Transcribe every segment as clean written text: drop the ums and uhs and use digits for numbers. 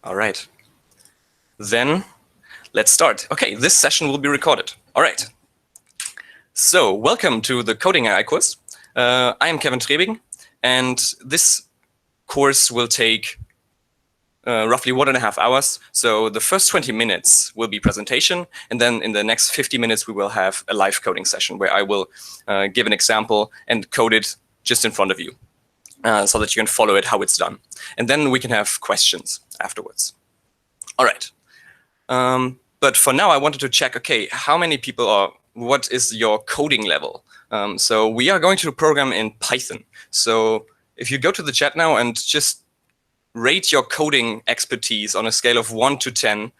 All right. Then let's start. Okay, this session will be recorded. All right. So welcome to the Coding AI course. I am Kevin Trebing, and this course will take roughly 1.5 hours. So the first 20 minutes will be presentation, and then in the next 50 minutes we will have a live coding session where I will give an example and code it just in front of you so that you can follow it how it's done. And then we can have questions afterwards. All right. But for now, I wanted to check, okay, how many people are, what is your coding level? So we are going to program in Python. So if you go to the chat now and just rate your coding expertise on a scale of 1 to 10,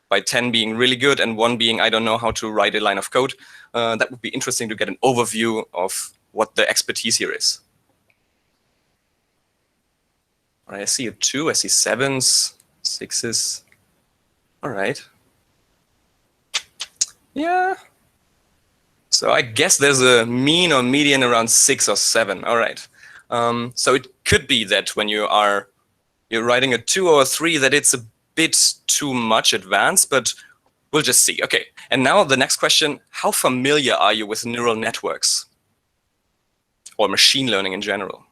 by 10 being really good and 1 being I don't know how to write a line of code, that would be interesting to get an overview of what the expertise here is. All right, I see a 2, I see 7s, 6s. All right. Yeah. So I guess there's a mean or median around 6 or 7. All right. So it could be that when you're writing a 2 or a 3 that it's a bit too much advanced, but we'll just see. Okay. And now the next question, how familiar are you with neural networks or machine learning in general?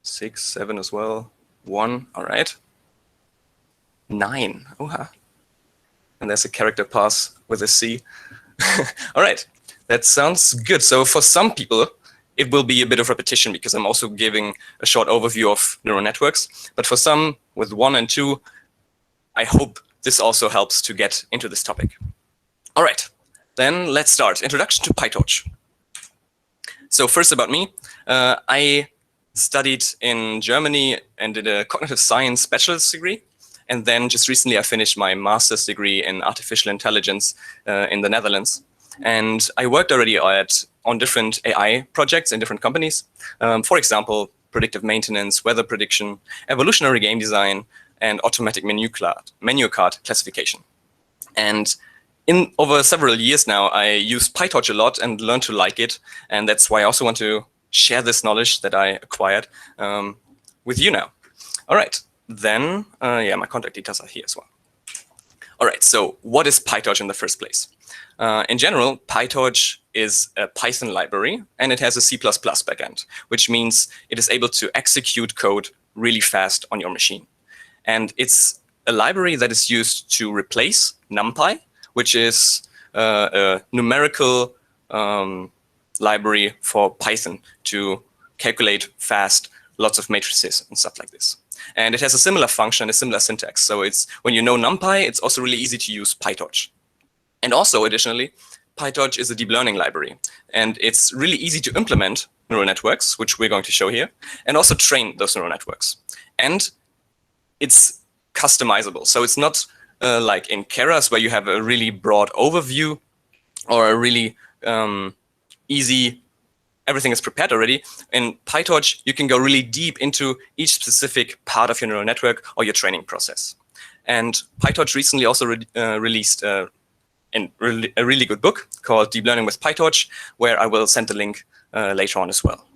6, 7 as well. 1. All right. 9. Oh, and there's a character pass with a C. All right, that sounds good. So for some people, it will be a bit of repetition because I'm also giving a short overview of neural networks. But for some with 1 and 2, I hope this also helps to get into this topic. All right, then let's start. Introduction to PyTorch. So first about me, I studied in Germany and did a cognitive science bachelor's degree. And then just recently, I finished my master's degree in artificial intelligence in the Netherlands. And I worked already on different AI projects in different companies. For example, predictive maintenance, weather prediction, evolutionary game design, and automatic menu card classification. And over several years now, I use PyTorch a lot and learned to like it. And that's why I also want to share this knowledge that I acquired with you now. All right. Then, yeah, my contact details are here as well. All right, so what is PyTorch in the first place? In general, PyTorch is a Python library, and it has a C++ backend, which means it is able to execute code really fast on your machine. And it's a library that is used to replace NumPy, which is a numerical library for Python to calculate fast lots of matrices and stuff like this. And it has a similar function, a similar syntax. So it's when you know NumPy, it's also really easy to use PyTorch. And also, additionally, PyTorch is a deep learning library. And it's really easy to implement neural networks, which we're going to show here, and also train those neural networks. And it's customizable. So it's not like in Keras, where you have a really broad overview or a really easy everything is prepared already. In PyTorch, you can go really deep into each specific part of your neural network or your training process. And PyTorch recently also released a really good book called Deep Learning with PyTorch, where I will send the link later on as well.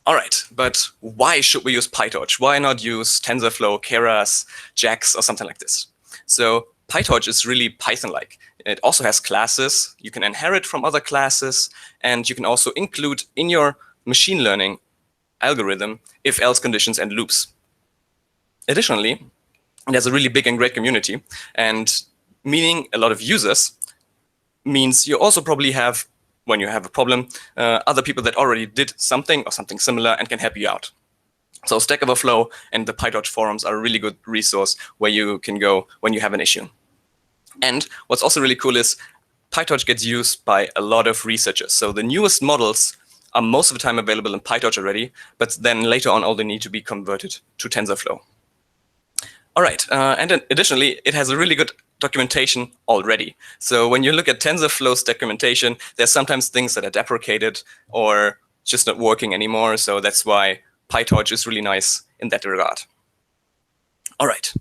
All right, but why should we use PyTorch? Why not use TensorFlow, Keras, JAX, or something like this? So PyTorch is really Python-like. It also has classes. You can inherit from other classes, and you can also include in your machine learning algorithm if-else conditions and loops. Additionally, it has a really big and great community, and meaning a lot of users means you also probably have, when you have a problem, other people that already did something or something similar and can help you out. So Stack Overflow and the PyTorch forums are a really good resource where you can go when you have an issue. And what's also really cool is PyTorch gets used by a lot of researchers. So the newest models are most of the time available in PyTorch already, but then later on all they need to be converted to TensorFlow. All right, and then additionally, it has a really good documentation already. So when you look at TensorFlow's documentation, there's sometimes things that are deprecated or just not working anymore. So that's why PyTorch is really nice in that regard. All right,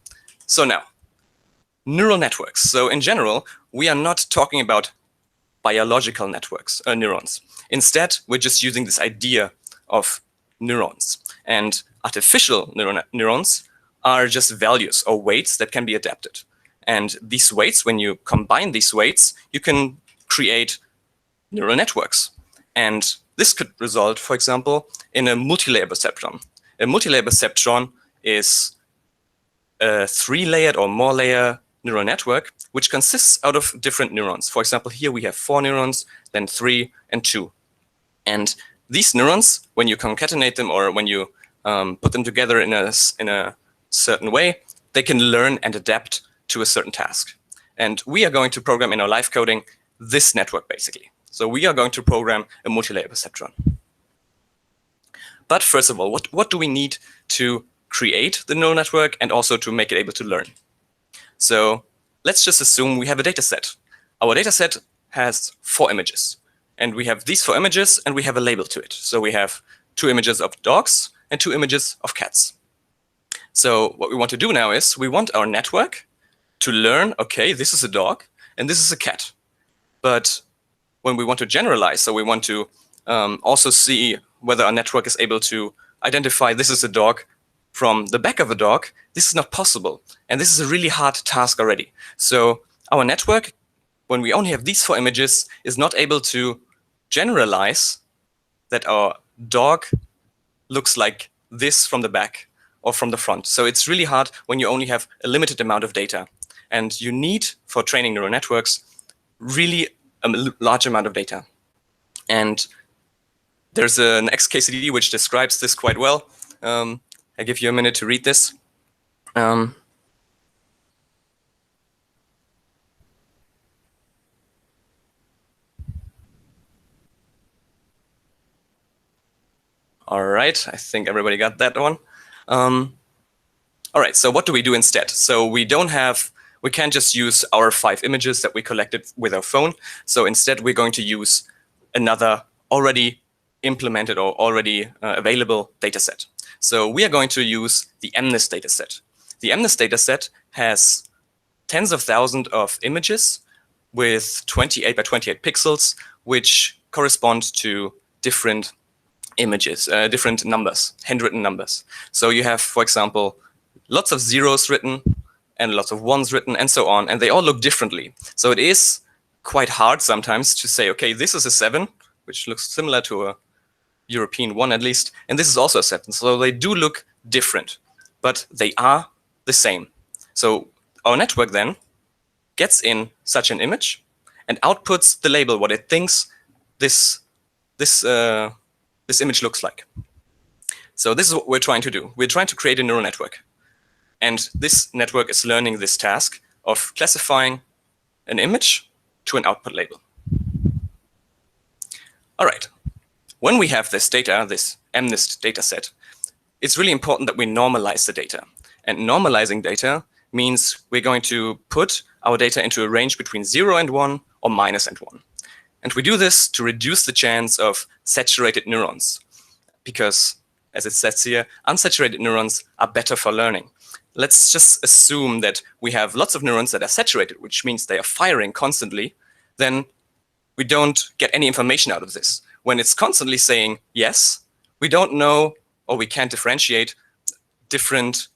so now, neural networks. So in general, we are not talking about biological networks, neurons. Instead, we're just using this idea of neurons. And artificial neurons are just values or weights that can be adapted. And these weights, when you combine these weights, you can create neural networks. And this could result, for example, in a multi-layer perceptron. A multi-layer perceptron is a 3-layered or more layer neural network, which consists out of different neurons. For example, here we have 4 neurons, then 3 and 2. And these neurons, when you concatenate them or when you put them together in a certain way, they can learn and adapt to a certain task. And we are going to program in our live coding this network, basically. So we are going to program a multi-layer perceptron. But first of all, what do we need to create the neural network and also to make it able to learn? So let's just assume we have a data set. Our data set has 4 images. And we have these 4 images and we have a label to it. So we have 2 images of dogs and 2 images of cats. So what we want to do now is we want our network to learn, okay, this is a dog and this is a cat. But when we want to generalize, so we want to also see whether our network is able to identify this is a dog from the back of a dog, this is not possible. And this is a really hard task already. So our network, when we only have these 4 images, is not able to generalize that our dog looks like this from the back or from the front. So it's really hard when you only have a limited amount of data. And you need, for training neural networks, really a large amount of data. And there's an XKCD which describes this quite well. I give you a minute to read this. All right, I think everybody got that one. All right, so what do we do instead? So we can't just use our 5 images that we collected with our phone. So instead, we're going to use another already implemented or already available dataset. So we are going to use the MNIST dataset. The MNIST dataset has tens of thousands of images with 28 by 28 pixels, which correspond to different images, different numbers, handwritten numbers. So you have, for example, lots of zeros written and lots of ones written and so on, and they all look differently. So it is quite hard sometimes to say, okay, this is a 7, which looks similar to a European 1 at least, and this is also a 7. So they do look different, but they are the same. So our network then gets in such an image and outputs the label, what it thinks this image looks like. So this is what we're trying to do. We're trying to create a neural network. And this network is learning this task of classifying an image to an output label. All right. When we have this data, this MNIST data set, it's really important that we normalize the data. And normalizing data means we're going to put our data into a range between 0 and 1 or minus and 1. And we do this to reduce the chance of saturated neurons. Because, as it says here, unsaturated neurons are better for learning. Let's just assume that we have lots of neurons that are saturated, which means they are firing constantly. Then we don't get any information out of this. When it's constantly saying yes, we don't know or we can't differentiate different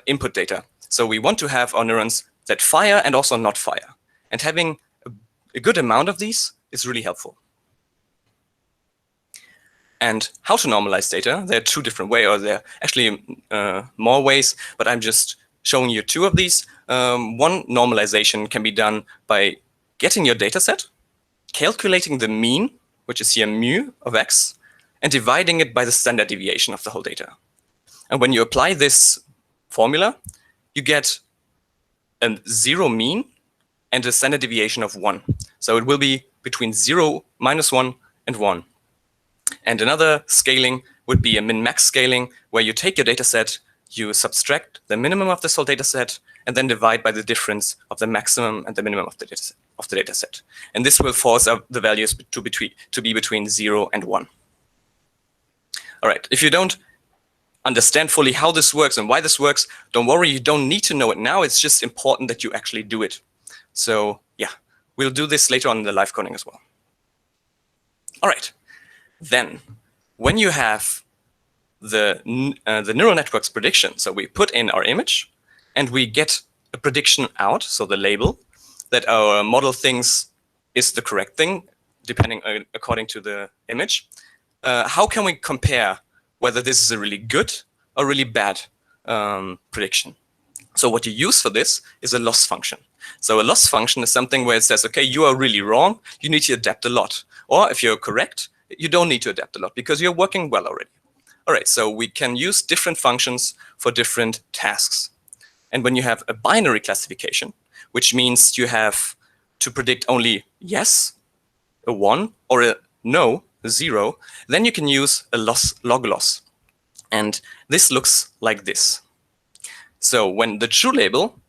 input data. So we want to have our neurons that fire and also not fire. And having a good amount of these is really helpful. And how to normalize data? There are 2 different ways, or there are actually more ways, but I'm just showing you 2 of these. One normalization can be done by getting your data set, calculating the mean, which is here mu of x, and dividing it by the standard deviation of the whole data. And when you apply this formula, you get a 0 mean and a standard deviation of 1. So it will be between 0, minus 1, and 1. And another scaling would be a min-max scaling, where you take your data set, you subtract the minimum of this whole data set, and then divide by the difference of the maximum and the minimum of the data set. And this will force the values to be between 0 and 1. All right, if you don't understand fully how this works and why this works, don't worry, you don't need to know it now. It's just important that you actually do it. So yeah, we'll do this later on in the live coding as well. All right. Then, when you have the neural network's prediction. So we put in our image, and we get a prediction out, so the label, that our model thinks is the correct thing, according to the image. How can we compare whether this is a really good or really bad prediction? So what you use for this is a loss function. So a loss function is something where it says, okay, you are really wrong, you need to adapt a lot. Or if you're correct, you don't need to adapt a lot because you're working well already. All right, so we can use different functions for different tasks. And when you have a binary classification, which means you have to predict only yes, a 1, or a no, a 0, then you can use a log loss. And this looks like this. So when the true label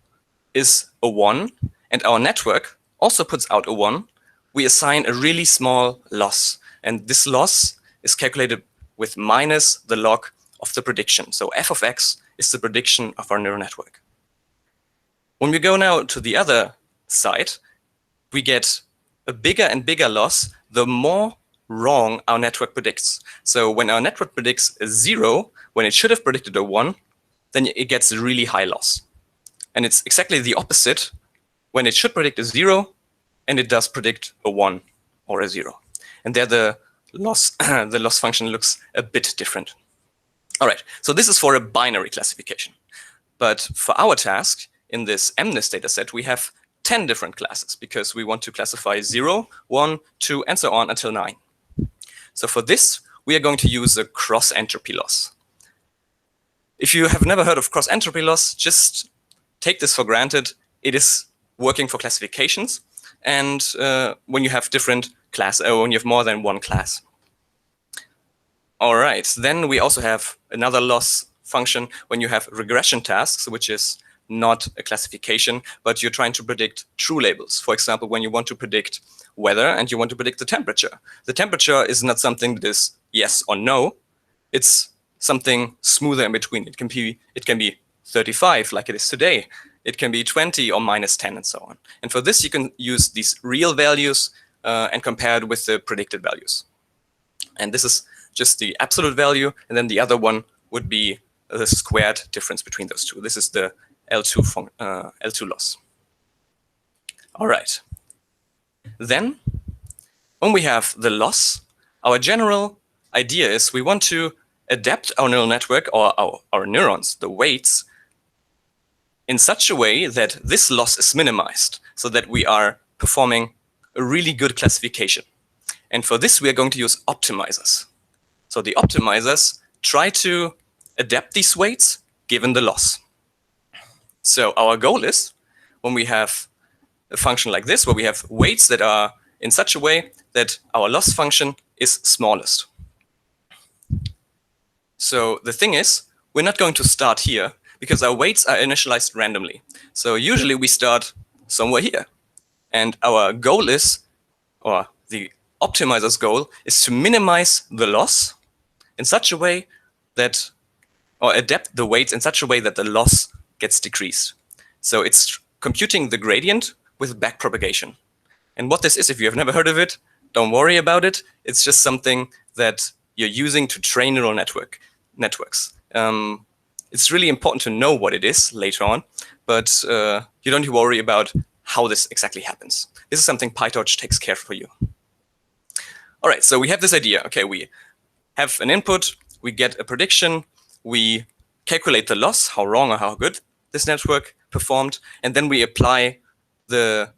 is a 1 and our network also puts out a 1, we assign a really small loss. And this loss is calculated with minus the log of the prediction. So f of x is the prediction of our neural network. When we go now to the other side, we get a bigger and bigger loss the more wrong our network predicts. So when our network predicts a 0, when it should have predicted a 1, then it gets a really high loss. And it's exactly the opposite when it should predict a 0 and it does predict a 1 or a 0. And there the loss function looks a bit different. All right, so this is for a binary classification. But for our task in this MNIST dataset, we have 10 different classes because we want to classify 0, 1, 2, and so on until 9. So for this, we are going to use a cross-entropy loss. If you have never heard of cross-entropy loss, just take this for granted. It is working for classifications and when you have different when you have more than one class. All right, then we also have another loss function when you have regression tasks, which is not a classification, but you're trying to predict true labels. For example, when you want to predict weather and you want to predict the temperature. The temperature is not something that is yes or no. It's something smoother in between. It can be 35 like it is today. It can be 20 or minus 10 and so on. And for this, you can use these real values and compare it with the predicted values. And this is just the absolute value. And then the other one would be the squared difference between those two. This is the L2 loss. All right. Then when we have the loss, our general idea is we want to adapt our neural network or our neurons, the weights, in such a way that this loss is minimized so that we are performing a really good classification. And for this, we are going to use optimizers. So the optimizers try to adapt these weights given the loss. So our goal is when we have a function like this, where we have weights that are in such a way that our loss function is smallest. So the thing is, we're not going to start here because our weights are initialized randomly. So usually we start somewhere here. And our goal is, or the optimizer's goal is to minimize the loss in such a way that, or adapt the weights in such a way that the loss gets decreased. So it's computing the gradient with backpropagation. And what this is, if you have never heard of it, don't worry about it. It's just something that you're using to train neural networks. It's really important to know what it is later on, but you don't worry about how this exactly happens. This is something PyTorch takes care for you. All right, so we have this idea. Okay, we have an input, we get a prediction, we calculate the loss, how wrong or how good this network performed, and then we apply the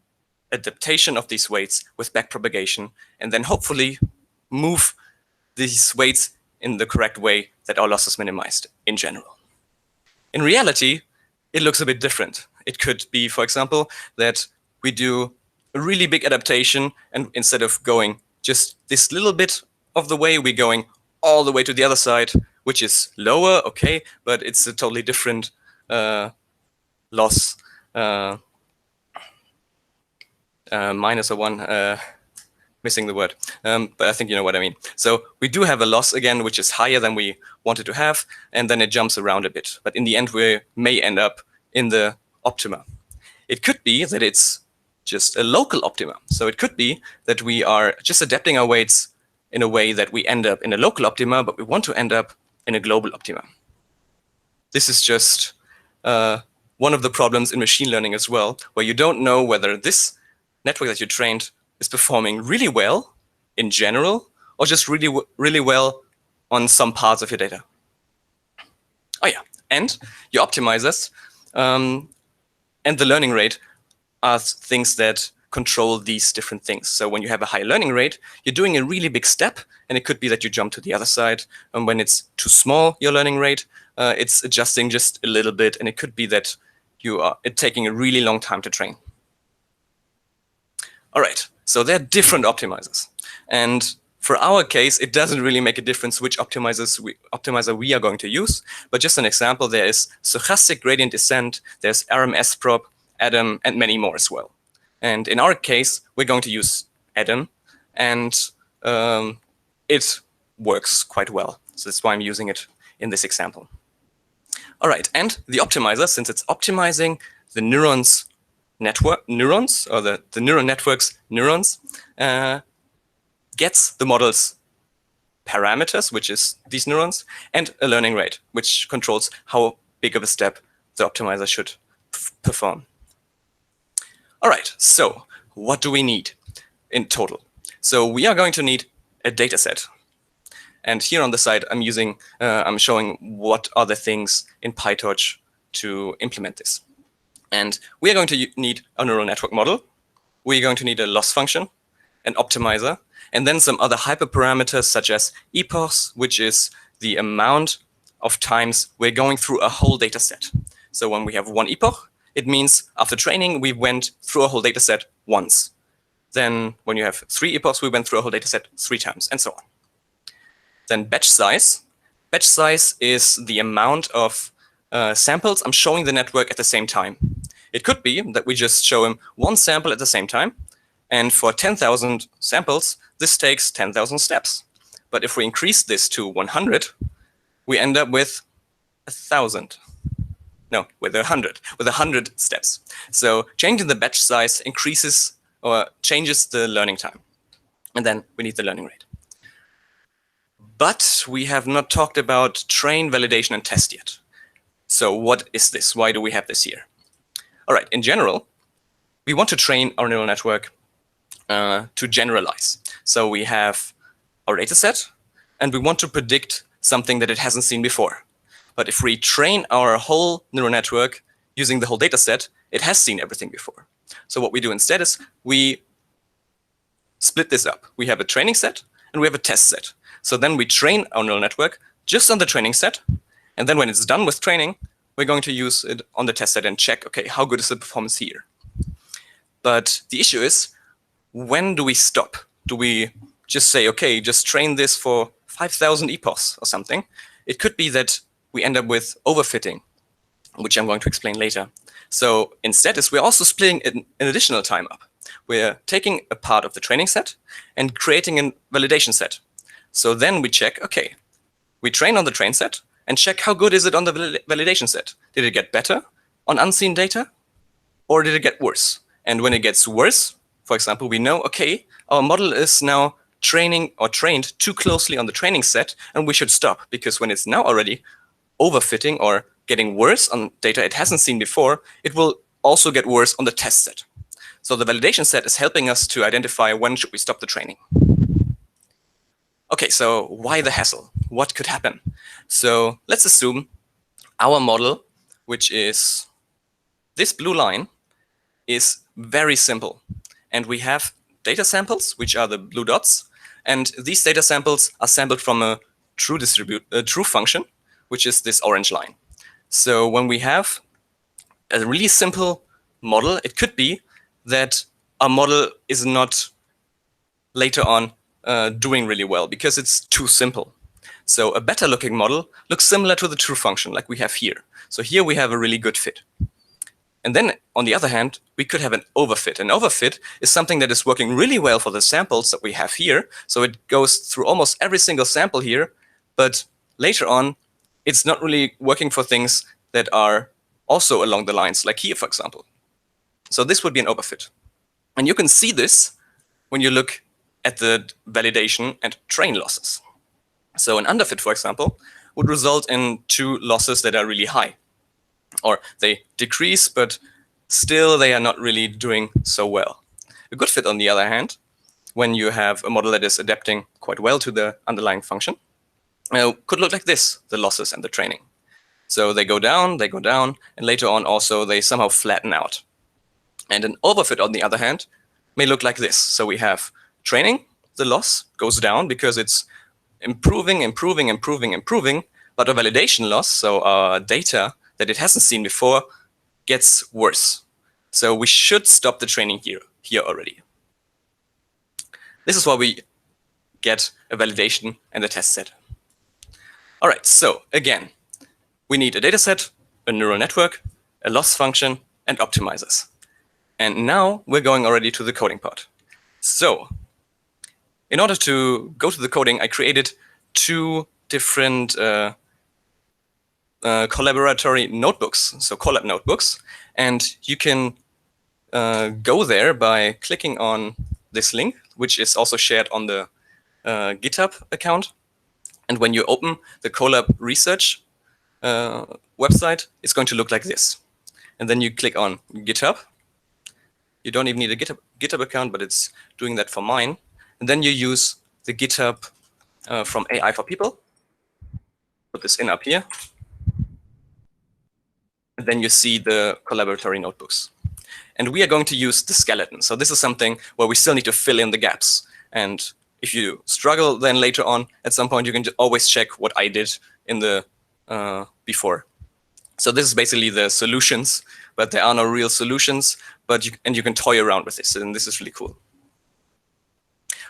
adaptation of these weights with backpropagation, and then hopefully move these weights in the correct way that our loss is minimized in general. In reality, it looks a bit different. It could be, for example, that we do a really big adaptation, and instead of going just this little bit of the way, we're going all the way to the other side, which is lower, okay, but it's a totally different loss. Minus a 1, missing the word, but I think you know what I mean. So we do have a loss again, which is higher than we wanted to have, and then it jumps around a bit. But in the end, we may end up in the optima. It could be that it's just a local optima. So it could be that we are just adapting our weights in a way that we end up in a local optima, but we want to end up in a global optima. This is just one of the problems in machine learning as well, where you don't know whether this network that you trained is performing really well in general, or just really well on some parts of your data. Oh yeah, and your optimizers and the learning rate are things that control these different things. So when you have a high learning rate, you're doing a really big step, and it could be that you jump to the other side. And when it's too small, your learning rate, it's adjusting just a little bit, and it could be that it's taking a really long time to train. All right, so there are different optimizers. And for our case, it doesn't really make a difference which optimizer we are going to use. But just an example, there is stochastic gradient descent, there's RMS prop, Adam, and many more as well. And in our case, we're going to use Adam, and it works quite well. So that's why I'm using it in this example. All right, and the optimizer, since it's optimizing the neurons, or the neural network's neurons, gets the model's parameters, which is these neurons, and a learning rate, which controls how big of a step the optimizer should perform. All right, so what do we need in total? So we are going to need a data set. And here on the side, I'm showing what are the things in PyTorch to implement this. And we are going to need a neural network model. We're going to need a loss function, an optimizer, and then some other hyperparameters such as epochs, which is the amount of times we're going through a whole data set. So when we have one epoch, it means after training, we went through a whole data set once. Then when you have 3 epochs, we went through a whole data set 3 times, and so on. Then batch size. Batch size is the amount of samples I'm showing the network at the same time. It could be that we just show him one sample at the same time. And for 10,000 samples, this takes 10,000 steps. But if we increase this to 100, we end up with 1,000. No, with 100 steps. So changing the batch size increases or changes the learning time. And then we need the learning rate. But we have not talked about train, validation, and test yet. So what is this? Why do we have this here? All right, in general, we want to train our neural network to generalize. So we have our data set, and we want to predict something that it hasn't seen before. But if we train our whole neural network using the whole data set, it has seen everything before. So what we do instead is we split this up. We have a training set, and we have a test set. So then we train our neural network just on the training set. And then when it's done with training, we're going to use it on the test set and check, okay, how good is the performance here? But the issue is, when do we stop? Do we just say, okay, just train this for 5,000 epochs or something? It could be that we end up with overfitting, which I'm going to explain later. So instead, we're also splitting an additional time up. We're taking a part of the training set and creating a validation set. So then we check, okay, we train on the train set and check how good is it on the validation set. Did it get better on unseen data, or did it get worse? And when it gets worse, for example, we know, okay, our model is now trained too closely on the training set, and we should stop, because when it's now already overfitting or getting worse on data it hasn't seen before, it will also get worse on the test set. So the validation set is helping us to identify when should we stop the training. Okay, so why the hassle? What could happen? So let's assume our model, which is this blue line, is very simple. And we have data samples, which are the blue dots. And these data samples are sampled from a true function, which is this orange line. So when we have a really simple model, it could be that our model is not later on doing really well because it's too simple. So a better looking model looks similar to the true function like we have here. So here we have a really good fit. And then on the other hand, we could have an overfit. An overfit is something that is working really well for the samples that we have here. So it goes through almost every single sample here, but later on, it's not really working for things that are also along the lines, like here, for example. So this would be an overfit. And you can see this when you look at the validation and train losses. So an underfit, for example, would result in two losses that are really high. Or they decrease, but still they are not really doing so well. A good fit, on the other hand, when you have a model that is adapting quite well to the underlying function, could look like this, the losses and the training. So they go down, and later on also they somehow flatten out. And an overfit, on the other hand, may look like this. So we have training, the loss goes down because it's improving, but a validation loss, so data that it hasn't seen before, gets worse. So we should stop the training here already. This is why we get a validation and a test set. All right, so again, we need a dataset, a neural network, a loss function, and optimizers. And now we're going already to the coding part. So in order to go to the coding, I created two different collaboratory notebooks, so collab notebooks. And you can go there by clicking on this link, which is also shared on the GitHub account. And when you open the Colab research website, it's going to look like this. And then you click on GitHub. You don't even need a GitHub account, but it's doing that for mine. And then you use the GitHub from AI for People. Put this in up here. And then you see the collaboratory notebooks. And we are going to use the skeleton. So this is something where we still need to fill in the gaps. And if you struggle, then later on, at some point, you can always check what I did in the before. So this is basically the solutions, but there are no real solutions. But you can toy around with this, and this is really cool.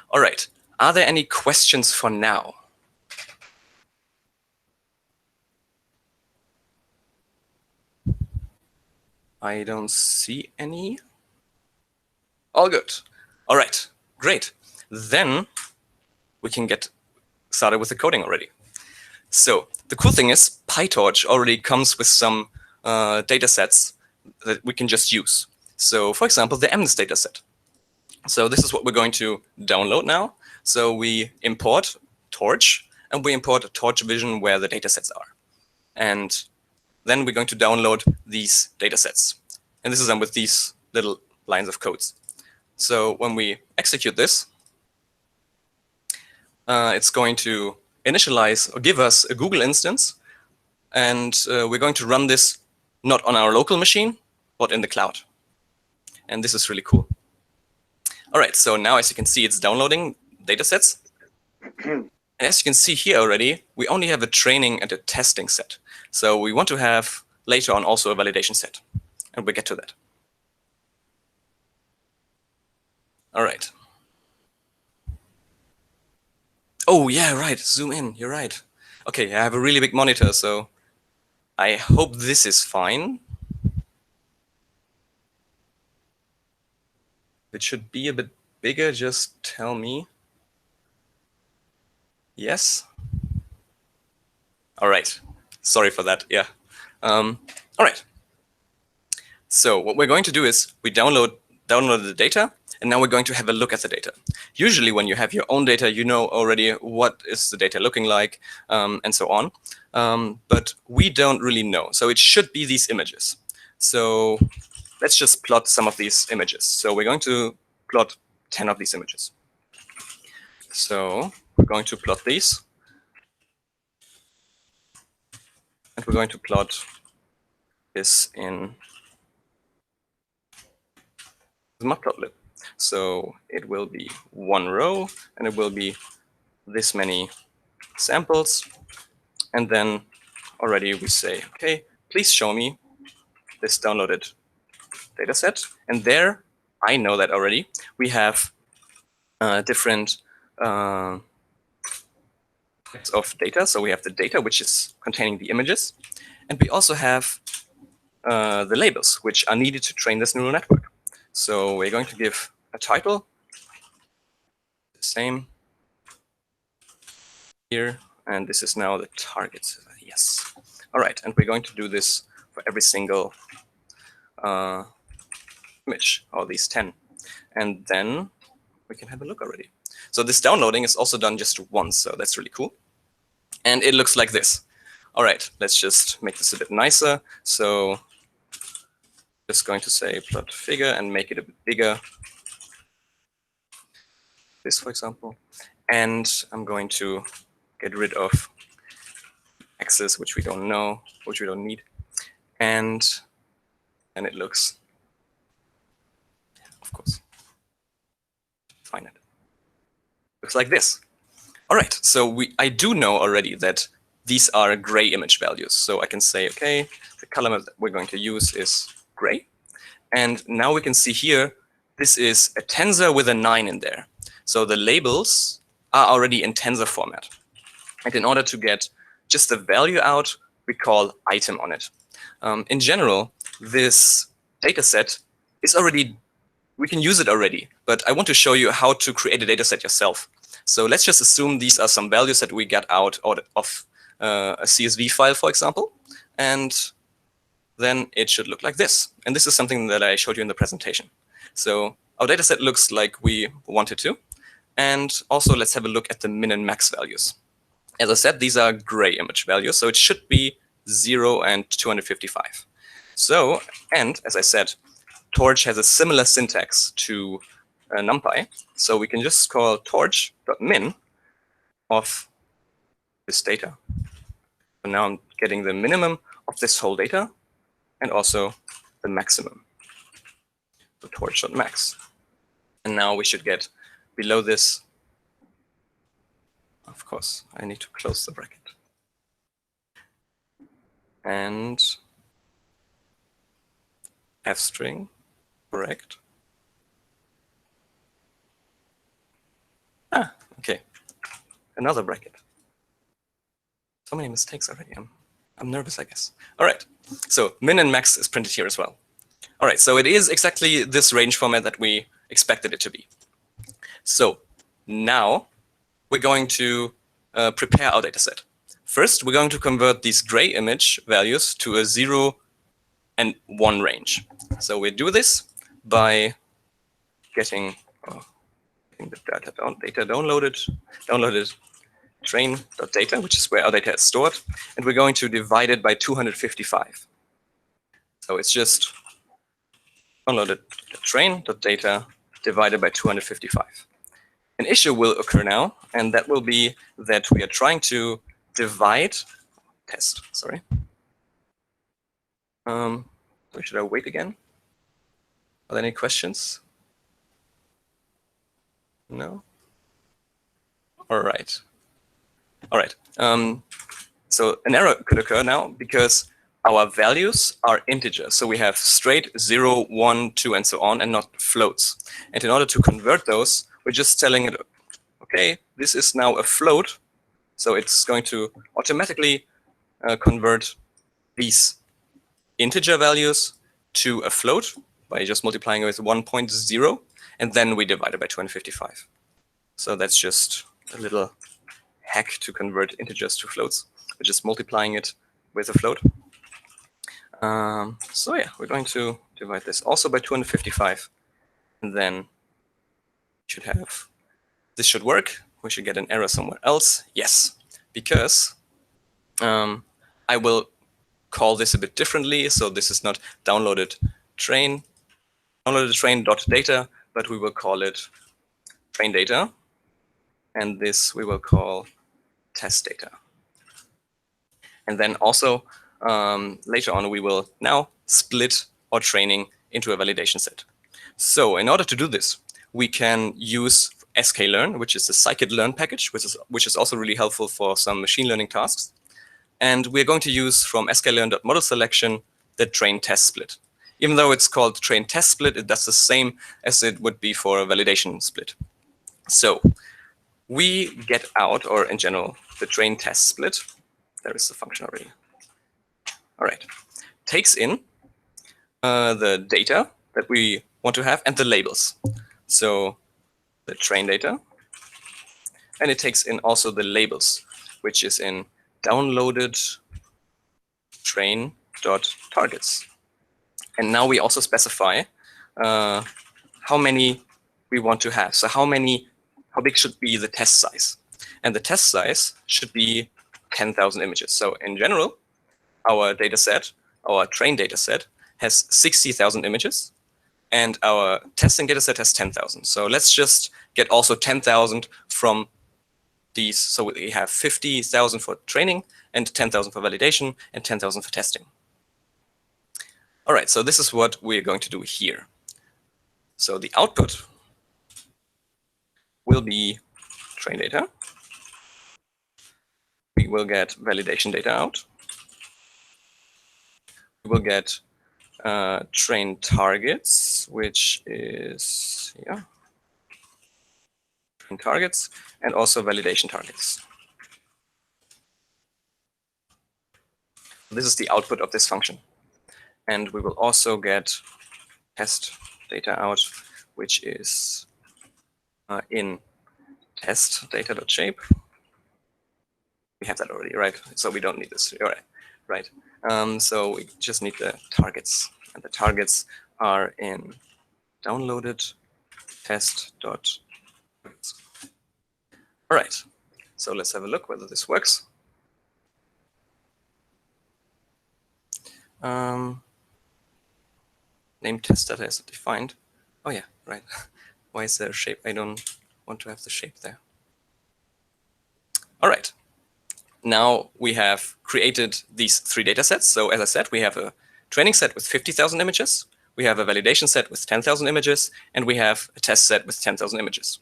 All right. Are there any questions for now? I don't see any. All good. All right, great. Then we can get started with the coding already. So the cool thing is PyTorch already comes with some data sets that we can just use. So for example, the MNIST dataset. So this is what we're going to download now. So we import Torch, and we import a Torch vision where the datasets are. And then we're going to download these datasets. And this is done with these little lines of codes. So when we execute this, it's going to initialize or give us a Google instance. And we're going to run this not on our local machine, but in the cloud. And this is really cool. All right, so now as you can see, it's downloading datasets. And as you can see here already, we only have a training and a testing set. So we want to have later on also a validation set. And we'll get to that. All right. Oh, yeah, right. Zoom in. You're right. OK, I have a really big monitor, so I hope this is fine. It should be a bit bigger. Just tell me. Yes? All right. Sorry for that. Yeah. All right. So what we're going to do is we download the data, and now we're going to have a look at the data. Usually when you have your own data, you know already what is the data looking like, and so on. But we don't really know. So it should be these images. So let's just plot some of these images. So we're going to plot 10 of these images. So we're going to plot these. And we're going to plot this in the matplotlib. So it will be one row, and it will be this many samples. And then already we say, OK, please show me this downloaded data set. And there, I know that already. We have different types of data. So we have the data, which is containing the images. And we also have the labels, which are needed to train this neural network. So we're going to give a title, the same here. And this is now the target. Yes. All right. And we're going to do this for every single image, all these 10. And then we can have a look already. So this downloading is also done just once. So that's really cool. And it looks like this. All right, let's just make this a bit nicer. So just going to say plot figure and make it a bit bigger. This, for example. And I'm going to get rid of axis, which we don't know, which we don't need. And it looks, of course, find it. Looks like this. All right, so I do know already that these are gray image values. So I can say, okay, the color that we're going to use is gray. And now we can see here, this is a tensor with a 9 in there. So the labels are already in tensor format. And in order to get just the value out, we call item on it. In general, this data set is already, we can use it already, but I want to show you how to create a data set yourself. So let's just assume these are some values that we get out of a CSV file, for example. And then it should look like this. And this is something that I showed you in the presentation. So our data set looks like we want it to. And also let's have a look at the min and max values. As I said, these are gray image values, so it should be 0 and 255. So, and as I said, Torch has a similar syntax to NumPy, so we can just call torch.min of this data. So now I'm getting the minimum of this whole data and also the maximum. So torch.max. And now we should get below this. Of course, I need to close the bracket. And f string, correct. Ah, okay. Another bracket. So many mistakes already. I'm nervous, I guess. All right. So min and max is printed here as well. All right. So it is exactly this range format that we expected it to be. So now we're going to prepare our data set. First, we're going to convert these gray image values to a 0 and 1 range. So we do this by getting the data downloaded train.data, which is where our data is stored, and we're going to divide it by 255. So it's just downloaded train.data divided by 255. An issue will occur now, and that will be that we are trying to divide test. Sorry. Should I wait again? Are there any questions? No? All right. All right. So an error could occur now because our values are integers. So we have straight 0, 1, 2, and so on, and not floats. And in order to convert those, we're just telling it, okay, this is now a float. So it's going to automatically convert these integer values to a float by just multiplying it with 1.0, and then we divide it by 255. So that's just a little hack to convert integers to floats. We're just multiplying it with a float. So yeah, we're going to divide this also by 255, and then should have, this should work. We should get an error somewhere else. Yes, because I will call this a bit differently. So this is not downloaded train.data, but we will call it train data. And this we will call test data. And then also later on, we will now split our training into a validation set. So in order to do this, we can use sklearn, which is the scikit-learn package, which is also really helpful for some machine learning tasks. And we're going to use from sklearn.model selection the train test split. Even though it's called train test split, it does the same as it would be for a validation split. So we get out, or in general, the train test split. There is the function already. All right. Takes in the data that we want to have and the labels. So the train data. And it takes in also the labels, which is in downloaded train.targets. And now we also specify how many we want to have. So how big should be the test size? And the test size should be 10,000 images. So in general, our dataset, our trained dataset, has 60,000 images, and our testing dataset has 10,000. So let's just get also 10,000 from these. So we have 50,000 for training, and 10,000 for validation, and 10,000 for testing. All right, so this is what we're going to do here. So the output will be train data. We will get validation data out. We will get train targets, which is, yeah, train targets, and also validation targets. This is the output of this function. And we will also get test data out, which is in test data.shape. We have that already, right? So we don't need this. All right, right. So we just need the targets, and the targets are in downloaded test.targets. All right. So let's have a look whether this works. Name test data is defined. Oh yeah, right. Why is there a shape? I don't want to have the shape there. All right. Now we have created these three data sets. So as I said, we have a training set with 50,000 images. We have a validation set with 10,000 images, and we have a test set with 10,000 images.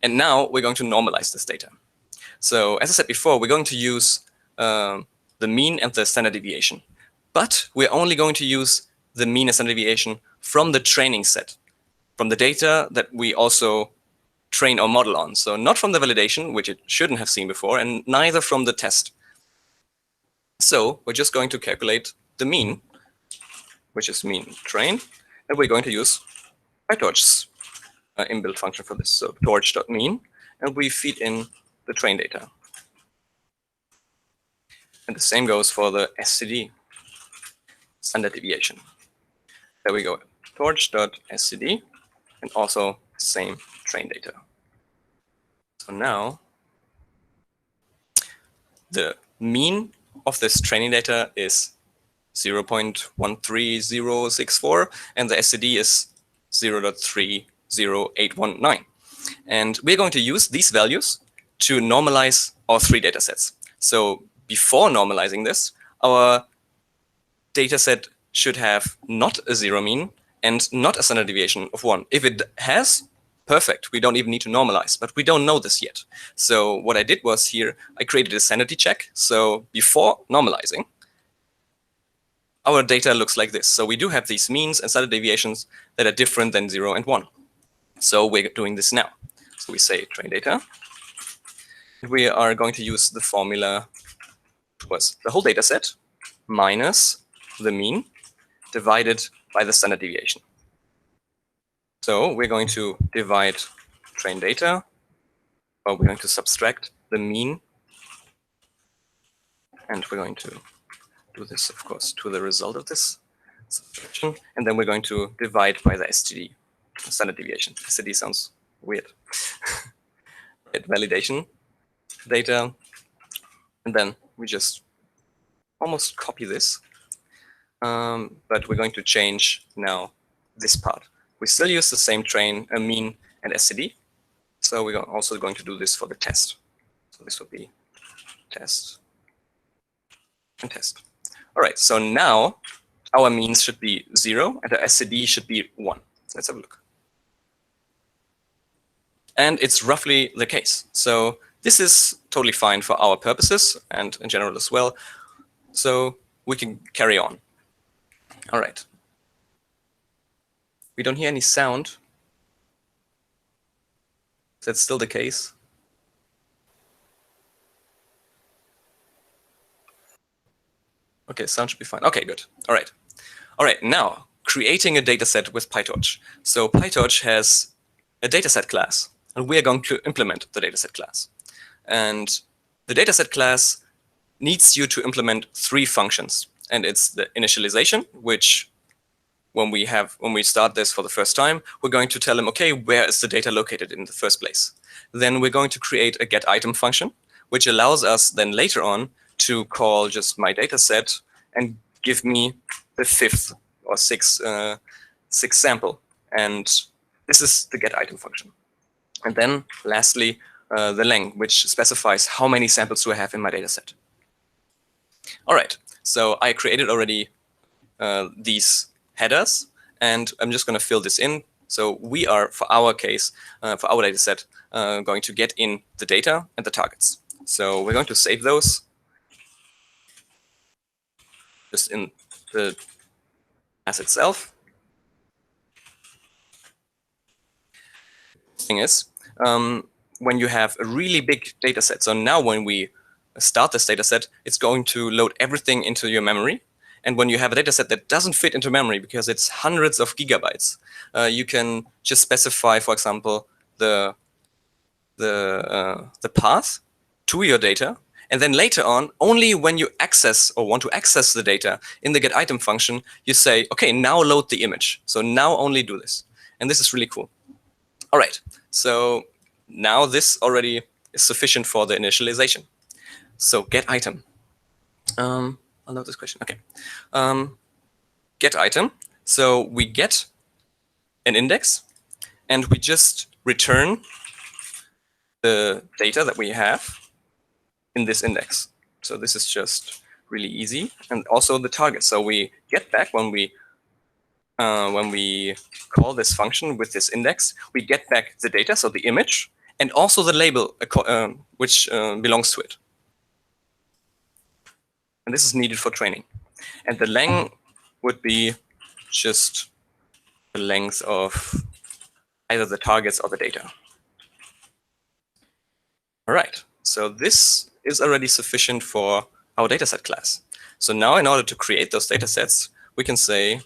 And now we're going to normalize this data. So as I said before, we're going to use the mean and the standard deviation. But we're only going to use the mean and standard deviation from the training set, from the data that we also train our model on. So not from the validation, which it shouldn't have seen before, and neither from the test. So we're just going to calculate the mean, which is mean train, and we're going to use PyTorch's inbuilt function for this. So torch.mean, and we feed in the train data. And the same goes for the SCD, standard deviation. There we go, torch.scd, and also same train data. So now the mean of this training data is 0.13064, and the SCD is 0.30819. And we're going to use these values to normalize our three data sets. So before normalizing this, our data set should have not a zero mean and not a standard deviation of 1. If it has, perfect. We don't even need to normalize, but we don't know this yet. So what I did was here, I created a sanity check. So before normalizing, our data looks like this. So we do have these means and standard deviations that are different than 0 and 1. So we're doing this now. So we say train data. We are going to use the formula, which was the whole data set minus the mean divided by the standard deviation. So we're going to divide train data, or we're going to subtract the mean, and we're going to do this, of course, to the result of this subtraction, and then we're going to divide by the STD, standard deviation. STD sounds weird. Right, validation data, and then we just almost copy this, but we're going to change now this part. We still use the same train, mean, and SCD. So we're also going to do this for the test. So this will be test and test. All right, so now our means should be 0 and the SCD should be 1. Let's have a look. And it's roughly the case. So this is totally fine for our purposes and in general as well. So we can carry on. All right. We don't hear any sound. Is that still the case? Okay, sound should be fine. Okay, good. All right. All right, now creating a dataset with PyTorch. So PyTorch has a dataset class, and we are going to implement the dataset class. And the dataset class needs you to implement 3 functions. And it's the initialization, which when we start this for the first time, we're going to tell them, okay, where is the data located in the first place? Then we're going to create a getItem function, which allows us then later on to call just my dataset and give me the fifth or sixth sample. And this is the getItem function. And then lastly, the length, which specifies how many samples do I have in my dataset. All right, so I created already these headers, and I'm just going to fill this in. So we are, for our case, for our dataset, going to get in the data and the targets. So we're going to save those just in the class itself. Thing is, when you have a really big data set, so now when we start this data set, it's going to load everything into your memory. And when you have a data set that doesn't fit into memory because it's hundreds of gigabytes, you can just specify, for example, the path to your data. And then later on, only when you access or want to access the data in the getItem function, you say, okay, now load the image. So now only do this. And this is really cool. All right, so now this already is sufficient for the initialization. So getItem. I'll note this question. Okay. GetItem. So we get an index, and we just return the data that we have in this index. So this is just really easy, and also the target. So we get back when we call this function with this index, we get back the data, so the image, and also the label which belongs to it. And this is needed for training. And the length would be just the length of either the targets or the data. All right, so this is already sufficient for our dataset class. So now in order to create those datasets, we can say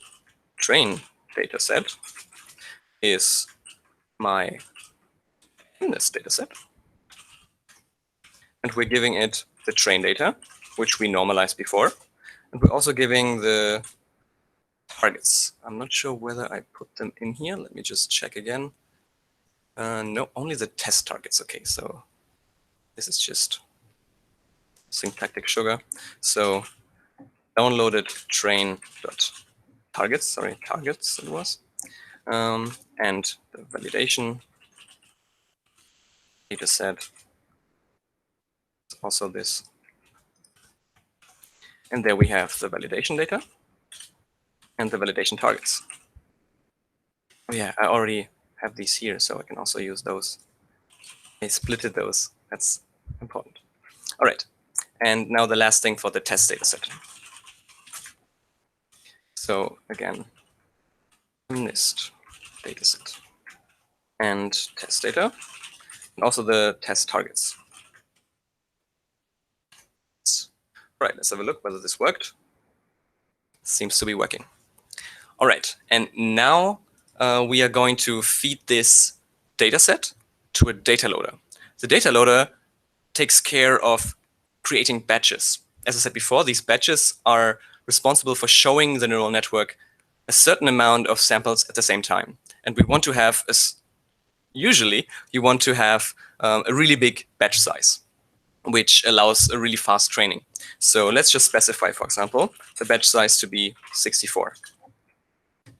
train dataset is my MNIST dataset. And we're giving it the train data, which we normalized before. And we're also giving the targets. I'm not sure whether I put them in here. Let me just check again. No, only the test targets. Okay, so this is just syntactic sugar. So downloaded train.targets, sorry, targets it was. And the validation dataset is also this. And there we have the validation data and the validation targets. Oh yeah, I already have these here, so I can also use those. I splitted those. That's important. All right, and now the last thing for the test dataset. So again, MNIST dataset and test data, and also the test targets. All right, let's have a look whether this worked. Seems to be working. All right, and now we are going to feed this dataset to a data loader. The data loader takes care of creating batches. As I said before, these batches are responsible for showing the neural network a certain amount of samples at the same time. And we want to have, usually, you want to have a really big batch size, which allows a really fast training. So let's just specify, for example, the batch size to be 64.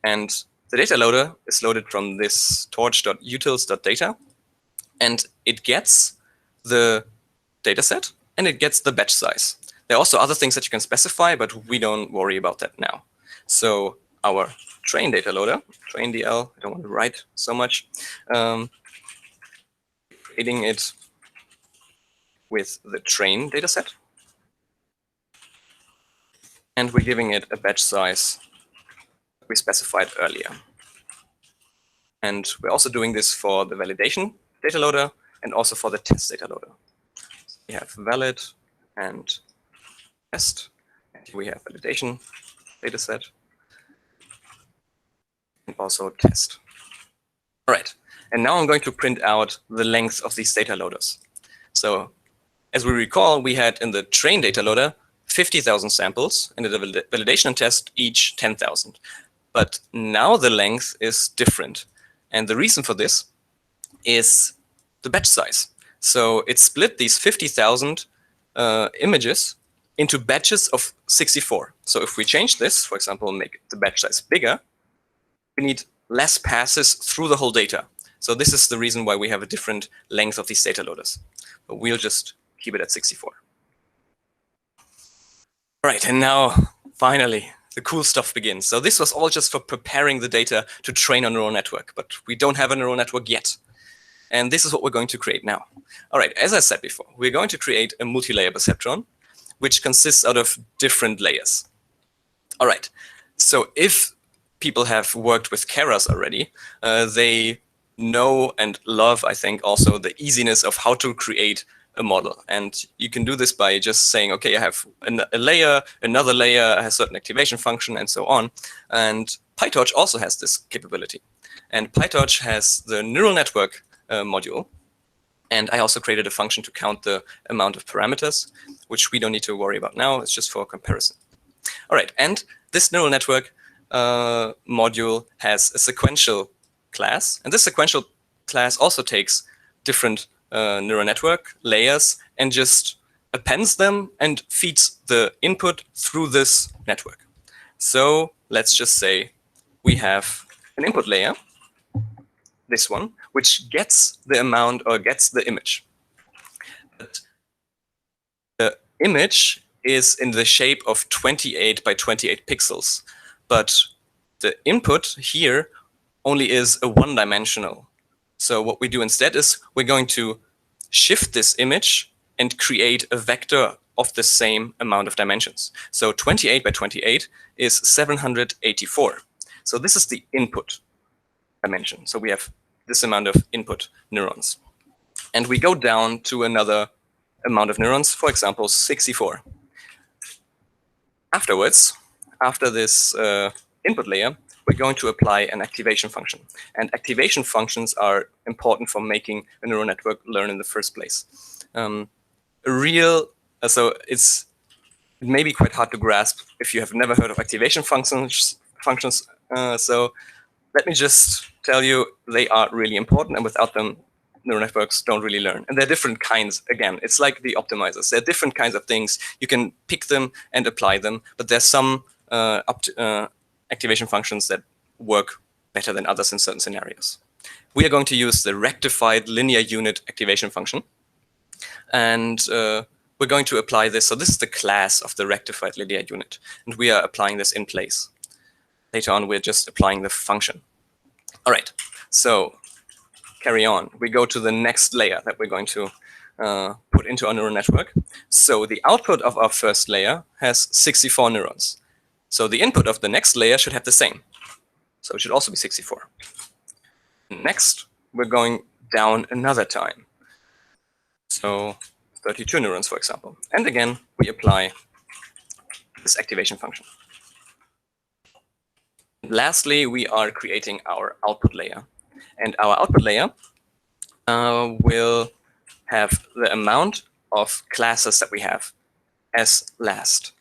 And the data loader is loaded from this torch.utils.data, and it gets the dataset and it gets the batch size. There are also other things that you can specify, but we don't worry about that now. So our train data loader, train DL, I don't want to write so much, creating it with the train dataset. And we're giving it a batch size we specified earlier. And we're also doing this for the validation data loader and also for the test data loader. So we have valid and test. And here we have validation dataset and also test. All right, and now I'm going to print out the length of these data loaders. So as we recall, we had in the train data loader 50,000 samples, and in the validation and test each 10,000. But now the length is different. And the reason for this is the batch size. So it split these 50,000 images into batches of 64. So if we change this, for example, make the batch size bigger, we need less passes through the whole data. So this is the reason why we have a different length of these data loaders. But we'll just keep it at 64. All right, and now finally the cool stuff begins. So this was all just for preparing the data to train a neural network, but we don't have a neural network yet. And this is what we're going to create now. All right, as I said before, we're going to create a multi-layer perceptron, which consists out of different layers. All right, so if people have worked with Keras already, they know and love, I think, also the easiness of how to create a model. And you can do this by just saying, okay, I have a layer, another layer has a certain activation function, and so on. And PyTorch also has this capability. And PyTorch has the neural network module. And I also created a function to count the amount of parameters, which we don't need to worry about now. It's just for comparison. All right, and this neural network module has a sequential class. And this sequential class also takes different neural network layers and just appends them and feeds the input through this network. So let's just say we have an input layer, this one, which gets the amount or gets the image. But the image is in the shape of 28 by 28 pixels. But the input here only is a one-dimensional. So what we do instead is we're going to shift this image and create a vector of the same amount of dimensions. So 28 by 28 is 784. So this is the input dimension. So we have this amount of input neurons. And we go down to another amount of neurons, for example, 64. Afterwards, after this input layer, we're going to apply an activation function. And activation functions are important for making a neural network learn in the first place. So it may be quite hard to grasp if you have never heard of activation functions. So let me just tell you, they are really important, and without them, neural networks don't really learn. And they're different kinds. Again, it's like the optimizers. They're different kinds of things. You can pick them and apply them, but there's some activation functions that work better than others in certain scenarios. We are going to use the rectified linear unit activation function. And we're going to apply this. So this is the class of the rectified linear unit. And we are applying this in place. Later on, we're just applying the function. All right, so carry on. We go to the next layer that we're going to put into our neural network. So the output of our first layer has 64 neurons. So the input of the next layer should have the same. So it should also be 64. Next, we're going down another time. So 32 neurons, for example. And again, we apply this activation function. Lastly, we are creating our output layer. And our output layer will have the amount of classes that we have as last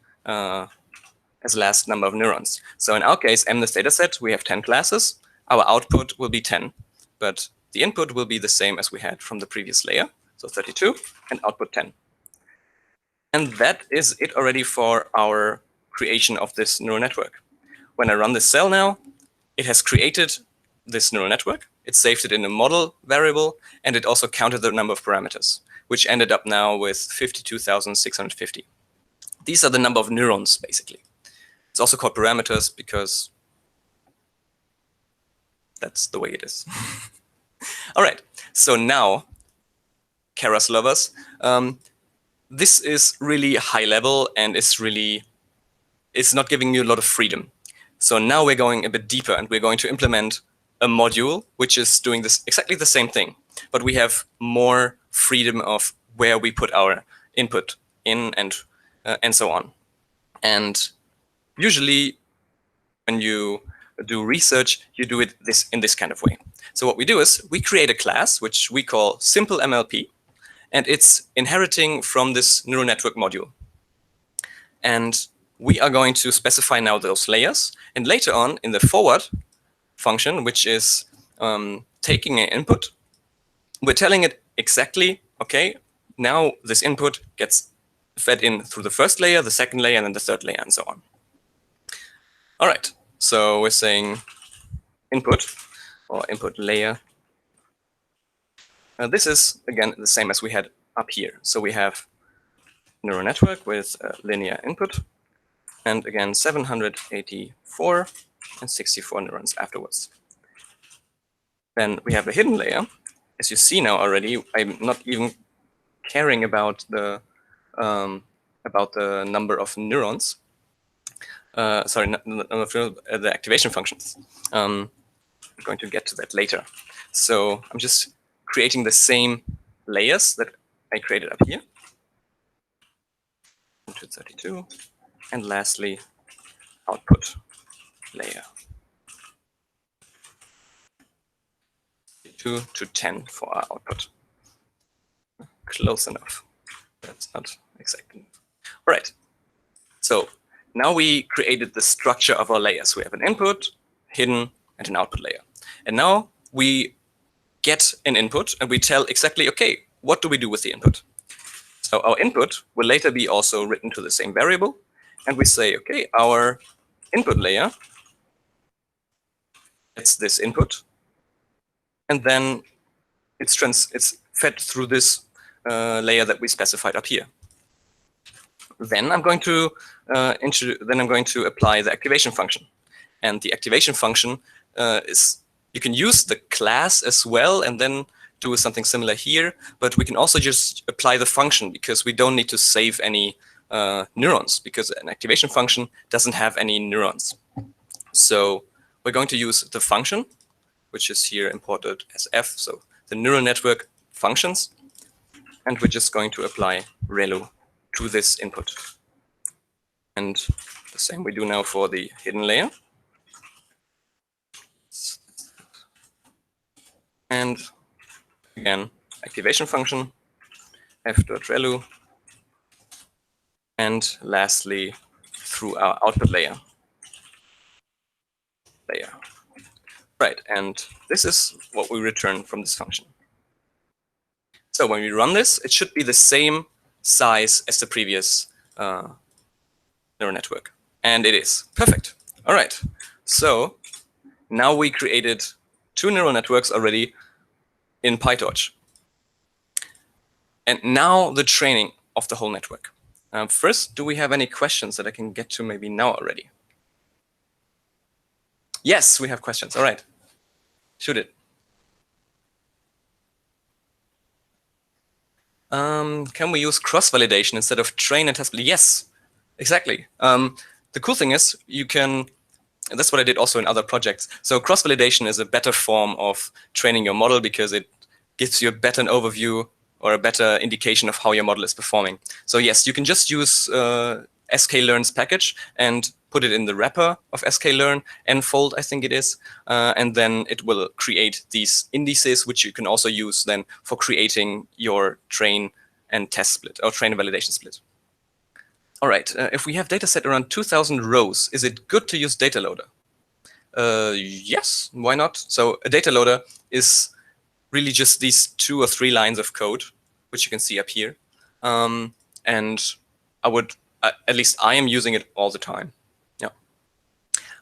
number of neurons. So in our case, MNIST dataset, we have 10 classes. Our output will be 10, but the input will be the same as we had from the previous layer. So 32 and output 10. And that is it already for our creation of this neural network. When I run this cell now, it has created this neural network. It saved it in a model variable, and it also counted the number of parameters, which ended up now with 52,650. These are the number of neurons, basically. It's also called parameters because that's the way it is. All right, so now, Keras lovers, this is really high level, and it's not giving you a lot of freedom. So now we're going a bit deeper, and we're going to implement a module which is doing this exactly the same thing, but we have more freedom of where we put our input in and so on. And usually, when you do research, you do it in this kind of way. So what we do is we create a class which we call simple MLP, and it's inheriting from this neural network module. And we are going to specify now those layers, and later on in the forward function, which is taking an input, we're telling it exactly okay, now this input gets fed in through the first layer, the second layer, and then the third layer, and so on. All right, so we're saying input or input layer. This is, again, the same as we had up here. So we have neural network with linear input, and again, 784 and 64 neurons afterwards. Then we have a hidden layer. As you see now already, I'm not even caring about the number of neurons. Sorry, the activation functions. I'm going to get to that later. So I'm just creating the same layers that I created up here. 232, and lastly, output layer. 2 to 10 for our output. Close enough. That's not exactly. All right. So now we created the structure of our layers. We have an input, hidden, and an output layer. And now we get an input and we tell exactly, okay, what do we do with the input? So our input will later be also written to the same variable. And we say, okay, our input layer gets this input. And then it's fed through this layer that we specified up here. Then I'm going to apply the activation function, and the activation function is, you can use the class as well, and then do something similar here. But we can also just apply the function because we don't need to save any neurons, because an activation function doesn't have any neurons. So we're going to use the function, which is here imported as f, so the neural network functions, and we're just going to apply relu to this input. And the same we do now for the hidden layer. And again, activation function, f.relu, and lastly, through our output layer. Right, and this is what we return from this function. So when we run this, it should be the same size as the previous neural network. And it is. Perfect. All right. So now we created 2 neural networks already in PyTorch. And now the training of the whole network. First, do we have any questions that I can get to maybe now already? Yes, we have questions. All right. Shoot it. Can we use cross-validation instead of train and test? Yes, exactly. The cool thing is you can, and that's what I did also in other projects. So cross-validation is a better form of training your model because it gives you a better overview or a better indication of how your model is performing. So yes, you can just use sklearn's package and put it in the wrapper of sklearn, enfold, I think it is, and then it will create these indices, which you can also use then for creating your train and test split, or train and validation split. All right, if we have data set around 2,000 rows, is it good to use dataloader? Yes, why not? So a dataloader is really just these 2 or 3 lines of code, which you can see up here. And I would, at least I am using it all the time. Yeah.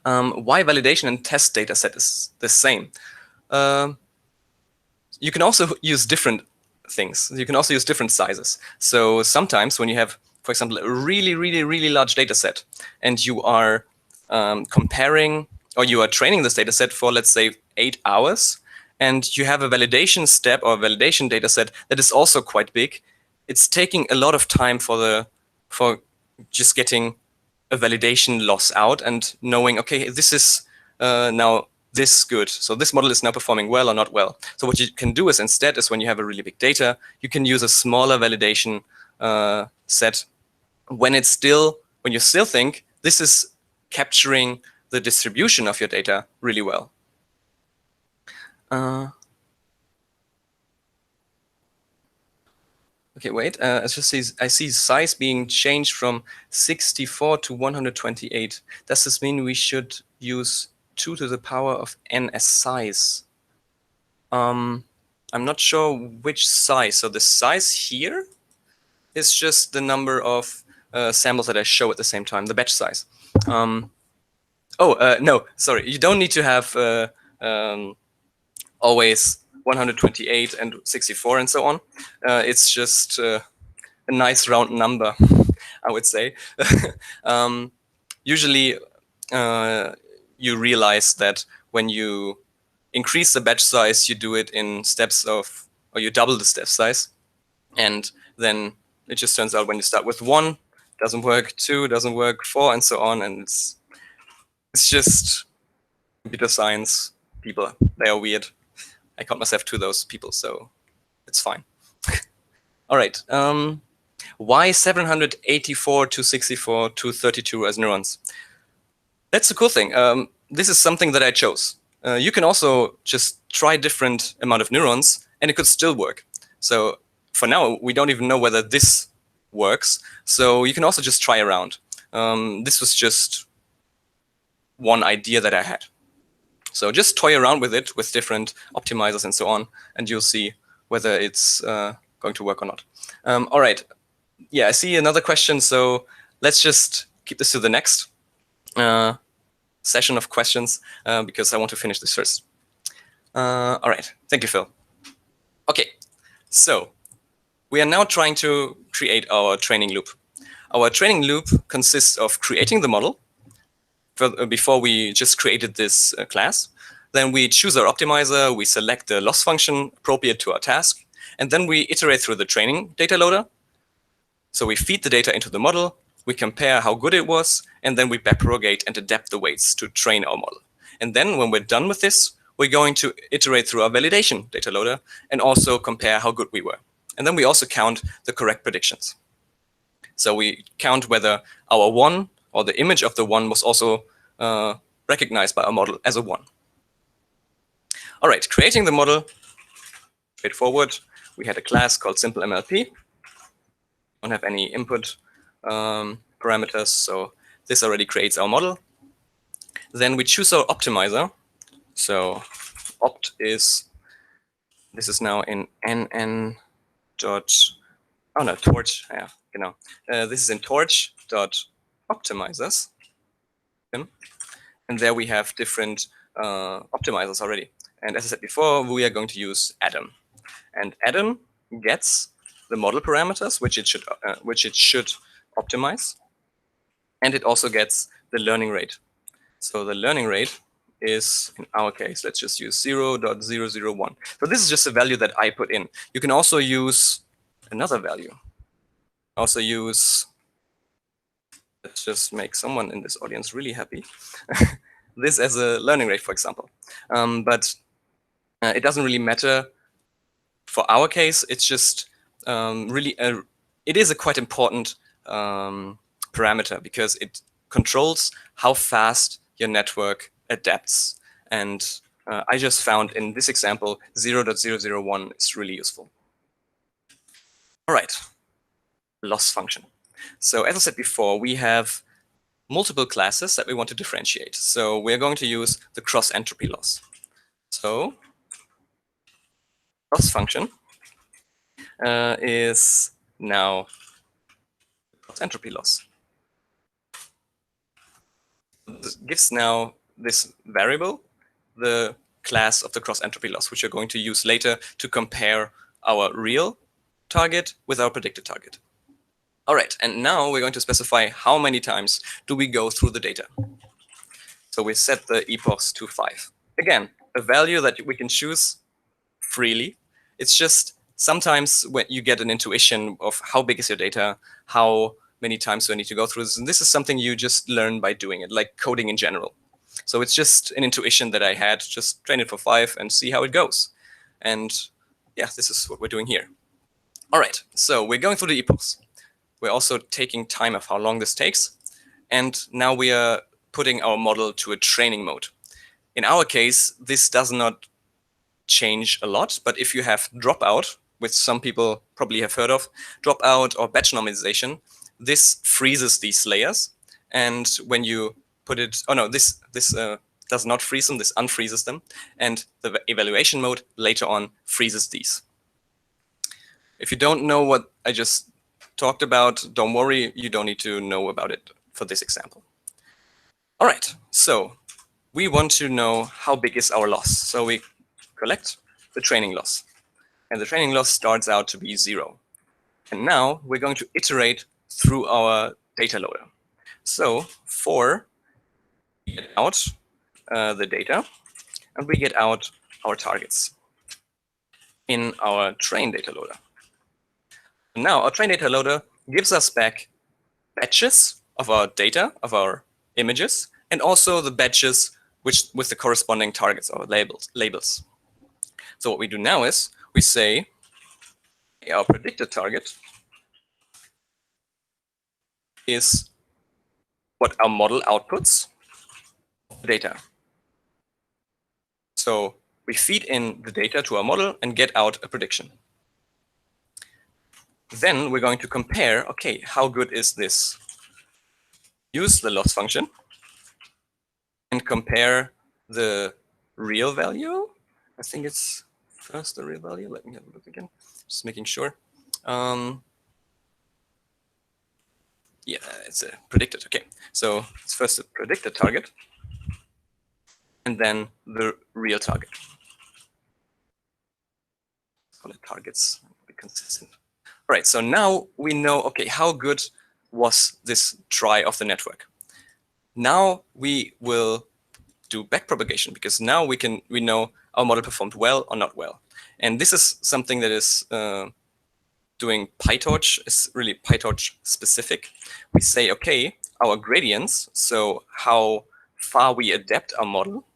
Why validation and test data set is the same? You can also use different things. You can also use different sizes. So sometimes when you have, for example, a really, really, really large data set, and you are comparing, or you are training this data set for, let's say, 8 hours, and you have a validation step or validation data set that is also quite big, it's taking a lot of time for just getting a validation loss out and knowing, okay, this is now this good. So this model is now performing well or not well. So what you can do is instead is when you have a really big data, you can use a smaller validation set when you still think this is capturing the distribution of your data really well. Okay, wait. I see size being changed from 64 to 128. Does this mean we should use 2 to the power of n as size? I'm not sure which size. So the size here is just the number of samples that I show at the same time, the batch size. No, sorry. You don't need to have always 128 and 64 and so on. It's just a nice round number, I would say. Usually, you realize that when you increase the batch size, you do it in steps of, or you double the step size. And then it just turns out when you start with 1, doesn't work, 2 doesn't work, 4, and so on. And it's just computer science people. They are weird. I count myself to those people, so it's fine. All right. Why 784 to 64 to 32 as neurons? That's a cool thing. This is something that I chose. You can also just try different amount of neurons, and it could still work. So for now, we don't even know whether this works. So you can also just try around. This was just one idea that I had. So just toy around with it with different optimizers and so on, and you'll see whether it's going to work or not. All right. Yeah, I see another question. So let's just keep this to the next session of questions because I want to finish this first. All right. Thank you, Phil. Okay. So we are now trying to create our training loop. Our training loop consists of creating the model before we just created this class. Then we choose our optimizer, we select the loss function appropriate to our task, and then we iterate through the training data loader. So we feed the data into the model, we compare how good it was, and then we backpropagate and adapt the weights to train our model. And then when we're done with this, we're going to iterate through our validation data loader and also compare how good we were. And then we also count the correct predictions. So we count whether our 1 or the image of the 1 was also recognized by our model as a 1. All right, creating the model, straightforward. We had a class called simple MLP. Don't have any input parameters, so this already creates our model. Then we choose our optimizer. So opt is, this is now in nn dot, oh no, torch, yeah, you know. This is in torch dot optimizers. And there we have different optimizers already. And as I said before, we are going to use Adam. And Adam gets the model parameters, which it should optimize. And it also gets the learning rate. So the learning rate is, in our case, let's just use 0.001. So this is just a value that I put in. You can also use another value. Also use, let's just make someone in this audience really happy. This as a learning rate, for example. But it doesn't really matter for our case. It's just really, it is a quite important parameter because it controls how fast your network adapts. And I just found in this example, 0.001 is really useful. All right, loss function. So as I said before, we have multiple classes that we want to differentiate. So we're going to use the cross entropy loss. So loss function is now cross entropy loss. This gives now this variable the class of the cross entropy loss, which we're going to use later to compare our real target with our predicted target. All right, and now we're going to specify how many times do we go through the data. So we set the epochs to 5. Again, a value that we can choose freely. It's just sometimes when you get an intuition of how big is your data, how many times do I need to go through this, and this is something you just learn by doing it, like coding in general. So it's just an intuition that I had, just train it for 5 and see how it goes. And yeah, this is what we're doing here. All right, so we're going through the epochs. We're also taking time of how long this takes. And now we are putting our model to a training mode. In our case, this does not change a lot, but if you have dropout, which some people probably have heard of, dropout or batch normalization, this freezes these layers. And when you put it, oh no, this does not freeze them, this unfreezes them, and the evaluation mode later on freezes these. If you don't know what I just talked about, don't worry, you don't need to know about it for this example. All right, so we want to know how big is our loss. So we collect the training loss, and the training loss starts out to be 0. And now we're going to iterate through our data loader. So for we get out the data, and we get out our targets in our train data loader. Now our train data loader gives us back batches of our data, of our images, and also the batches which with the corresponding targets or labels. So what we do now is we say our predicted target is what our model outputs data. So we feed in the data to our model and get out a prediction. Then we're going to compare, okay, how good is this? Use the loss function and compare the real value. I think it's first the real value. Let me have a look again, just making sure. Yeah, it's predicted. Okay, so it's first the predicted target and then the real target. Call it targets, be consistent. All right, so now we know, okay, how good was this try of the network? Now we will do backpropagation because now we know our model performed well or not well. And this is something that is doing PyTorch, is really PyTorch specific. We say, okay, our gradients, so how far we adapt our model,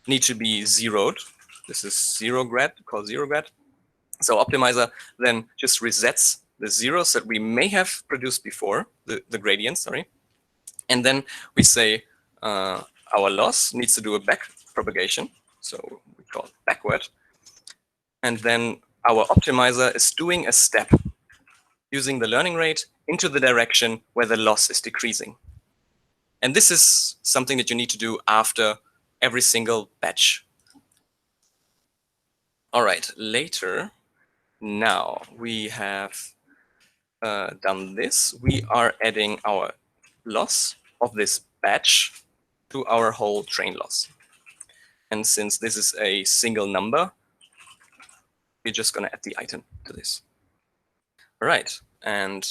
need to be zeroed. This is 0 grad, called 0 grad. So optimizer then just resets the zeros that we may have produced before, the gradient, sorry. And then we say our loss needs to do a back propagation. So we call it backward. And then our optimizer is doing a step using the learning rate into the direction where the loss is decreasing. And this is something that you need to do after every single batch. All right, later, now we have done this. We are adding our loss of this batch to our whole train loss. And since this is a single number, we're just going to add the item to this. All right, and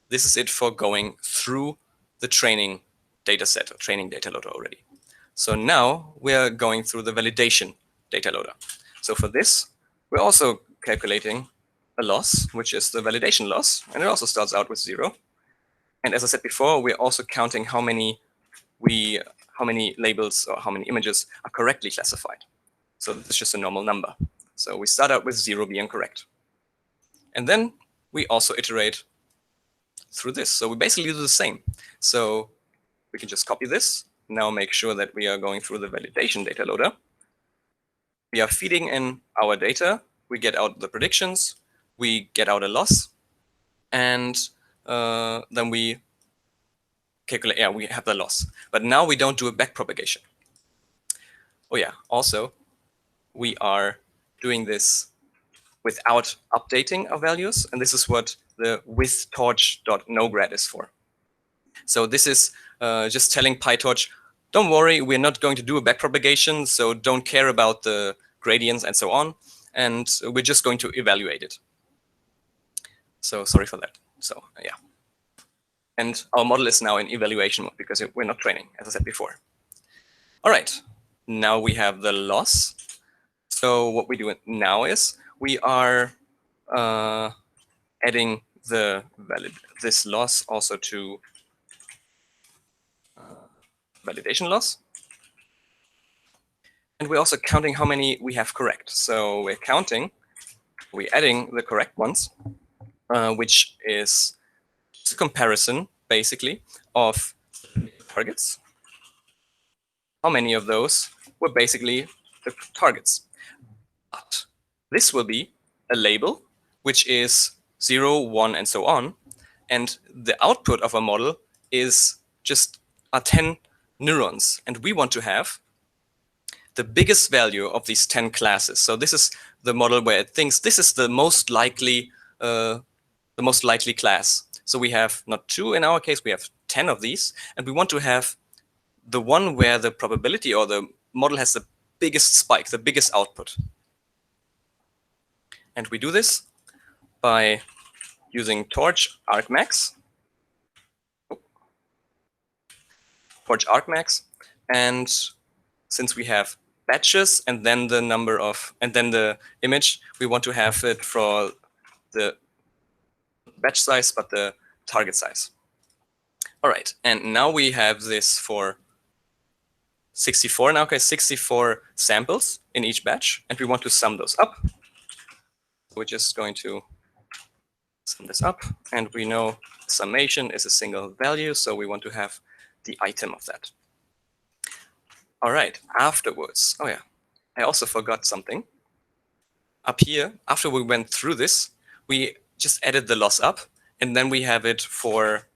this is it for going through the training data set or training data loader already. So now we are going through the validation data loader. So for this, we're also calculating a loss, which is the validation loss, and it also starts out with 0. And as I said before, we're also counting how many labels or how many images are correctly classified. So this is just a normal number. So we start out with 0 being correct. And then we also iterate through this. So we basically do the same. So we can just copy this. Now make sure that we are going through the validation data loader. We are feeding in our data. We get out the predictions. We get out a loss. And then we calculate, yeah, we have the loss. But now we don't do a backpropagation. Oh yeah, also, we are doing this without updating our values. And this is what the withTorch.nograd is for. So this is just telling PyTorch, don't worry, we're not going to do a backpropagation, so don't care about the gradients and so on. And we're just going to evaluate it. So sorry for that. So yeah. And our model is now in evaluation mode because we're not training, as I said before. All right, now we have the loss. So what we do now is we are adding this loss also to validation loss. And we're also counting how many we have correct. So we're adding the correct ones, which is just a comparison, basically, of targets. How many of those were basically the targets. But this will be a label, which is 0, 1, and so on. And the output of our model is just 10 neurons. And we want to have the biggest value of these 10 classes. So this is the model where it thinks this is the most likely class. So we have not 2 in our case, we have 10 of these, and we want to have the one where the probability or the model has the biggest spike, the biggest output. And we do this by using Torch argmax. Torch argmax, and since we have batches and then the number of, and then the image, we want to have it for the batch size, but the target size. All right, and now we have this for 64, in our case, 64 samples in each batch, and we want to sum those up. We're just going to sum this up, and we know summation is a single value, so we want to have the item of that. All right, afterwards, oh yeah, I also forgot something. Up here, after we went through this, we just added the loss up, and then we have it for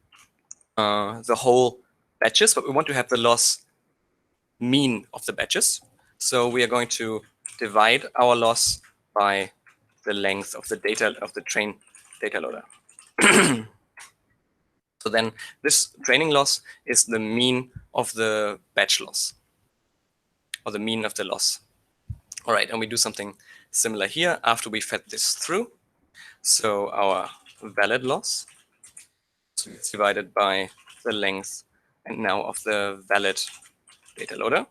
the whole batches, but we want to have the loss mean of the batches. So we are going to divide our loss by the length of the data of the train data loader. So then this training loss is the mean of the batch loss, or the mean of the loss. All right, and we do something similar here after we fed this through. So our valid loss is divided by the length and now of the valid data loader.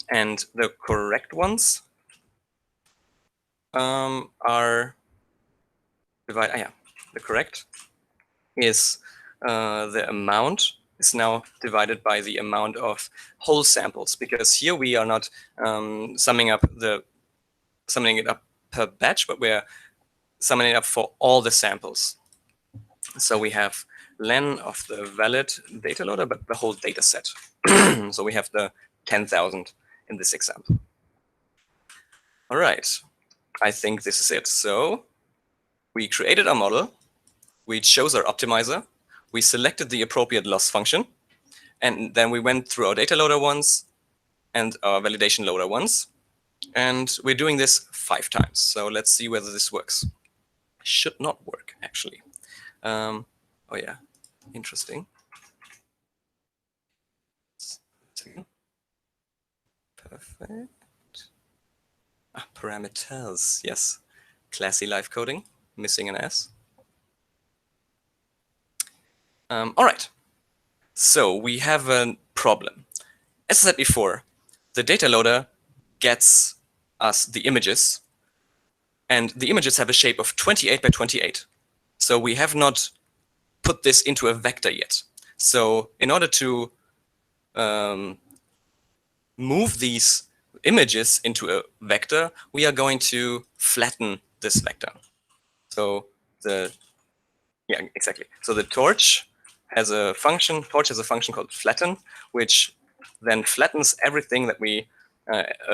And the correct ones are divided, the correct is the amount is now divided by the amount of whole samples, because here we are not summing it up per batch, but we're summing it up for all the samples. So we have len of the valid data loader, but the whole data set. So we have the 10,000 in this example. All right, I think this is it. So we created our model, we chose our optimizer, we selected the appropriate loss function, and then we went through our data loader once and our validation loader once. And we're doing this 5 times. So let's see whether this works. Should not work, actually. Oh yeah, interesting. Perfect. Parameters, yes. Classy live coding, missing an S. All right, so we have a problem. As I said before, the data loader gets us the images, and the images have a shape of 28 by 28. So we have not put this into a vector yet. So in order to move these images into a vector, we are going to flatten this vector. So exactly. So the torch has a function called flatten, which then flattens everything that we,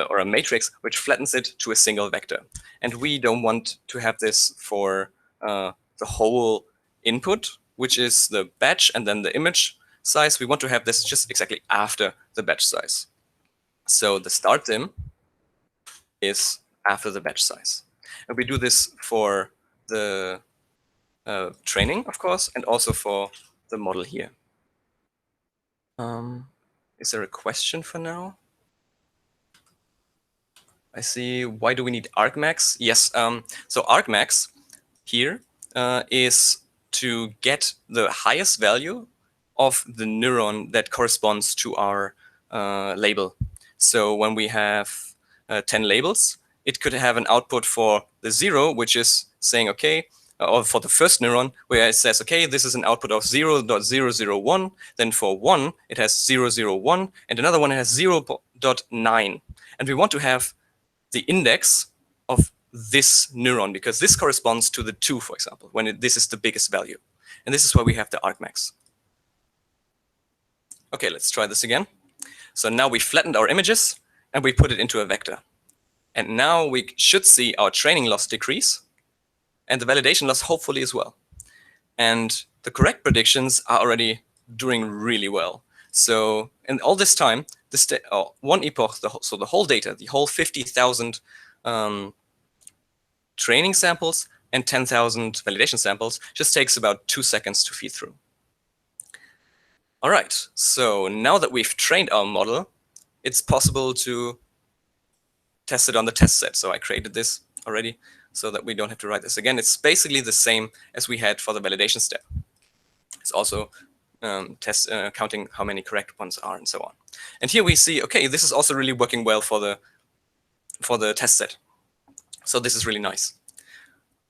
or a matrix, which flattens it to a single vector. And we don't want to have this for the whole input, which is the batch and then the image size. We want to have this just exactly after the batch size. So the start dim is after the batch size. And we do this for the training, of course, and also for the model here. Is there a question for now? I see. Why do we need argmax? Yes. So argmax here is to get the highest value of the neuron that corresponds to our label. So when we have 10 labels, it could have an output for the 0, which is saying, okay, or for the first neuron, where it says, okay, this is an output of 0.001. Then for 1, it has 0.01, and another one has 0.9. And we want to have the index of this neuron, because this corresponds to the 2, for example, when this is the biggest value. And this is why we have the argmax. Okay, let's try this again. So now we flattened our images, and we put it into a vector. And now we should see our training loss decrease, and the validation loss hopefully as well. And the correct predictions are already doing really well. So in all this time, one epoch, so the whole data, the whole 50,000 training samples and 10,000 validation samples just takes about 2 seconds to feed through. All right, so now that we've trained our model, it's possible to test it on the test set. So I created this already so that we don't have to write this again. It's basically the same as we had for the validation step. It's also counting how many correct ones are and so on. And here we see, okay, this is also really working well for the test set. So this is really nice.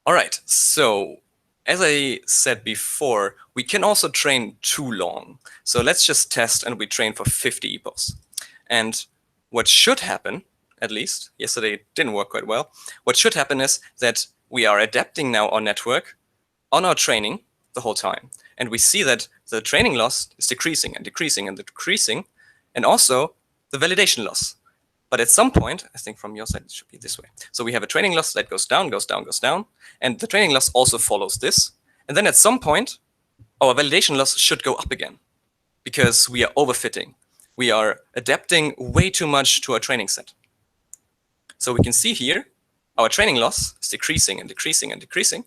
All right, so as I said before, we can also train too long. So let's just test and we train for 50 epochs. And what should happen, at least, yesterday it didn't work quite well, what should happen is that we are adapting now our network on our training the whole time. And we see that the training loss is decreasing and decreasing and decreasing, and also the validation loss. But at some point, I think from your side, it should be this way. So we have a training loss that goes down, goes down, goes down. And the training loss also follows this. And then at some point, our validation loss should go up again because we are overfitting. We are adapting way too much to our training set. So we can see here, our training loss is decreasing and decreasing and decreasing.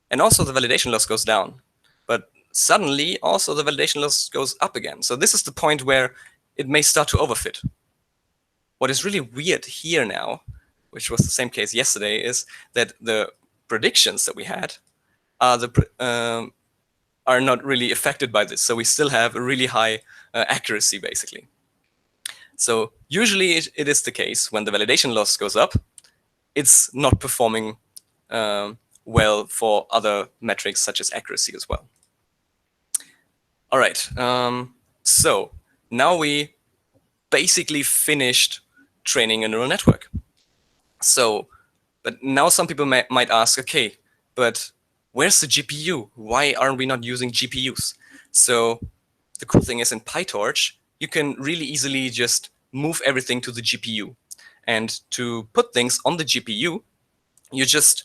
And also the validation loss goes down. But suddenly, also the validation loss goes up again. So this is the point where it may start to overfit. What is really weird here now, which was the same case yesterday, is that the predictions that we had are not really affected by this. So we still have a really high accuracy, basically. So usually it is the case when the validation loss goes up, it's not performing well for other metrics such as accuracy as well. All right, so now we basically finished training a neural network. So, but now some people might ask, okay, but where's the GPU? Why aren't we not using GPUs? So the cool thing is in PyTorch, you can really easily just move everything to the GPU. And to put things on the GPU, you just,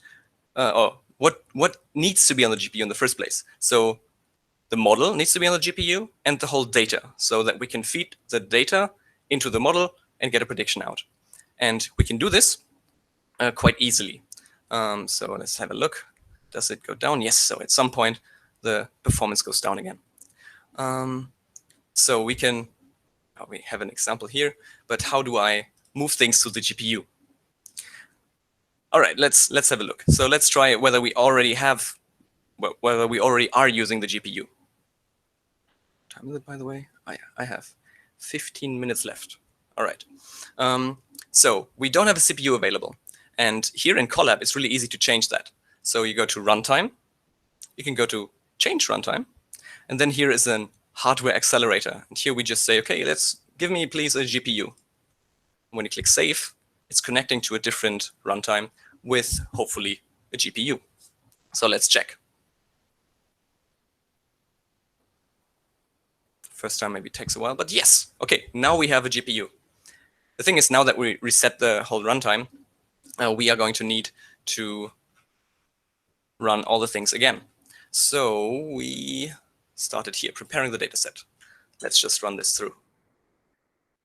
what needs to be on the GPU in the first place? So the model needs to be on the GPU and the whole data so that we can feed the data into the model and get a prediction out. And we can do this quite easily. So let's have a look. Does it go down? Yes, so at some point the performance goes down again. So we can, we have an example here, but how do I move things to the GPU? All right, let's have a look. So let's try whether we already have, whether we already are using the GPU. What time is it, by the way? Oh, yeah, I have 15 minutes left. All right. So we don't have a CPU available. And here in Colab, it's really easy to change that. So you go to runtime. You can go to change runtime. And then here is an hardware accelerator. And here we just say, okay, let's give me, please, a GPU. When you click save, it's connecting to a different runtime with, hopefully, a GPU. So let's check. First time maybe takes a while, but yes. Okay, now we have a GPU. The thing is, now that we reset the whole runtime, we are going to need to run all the things again. So we started here, preparing the dataset. Let's just run this through.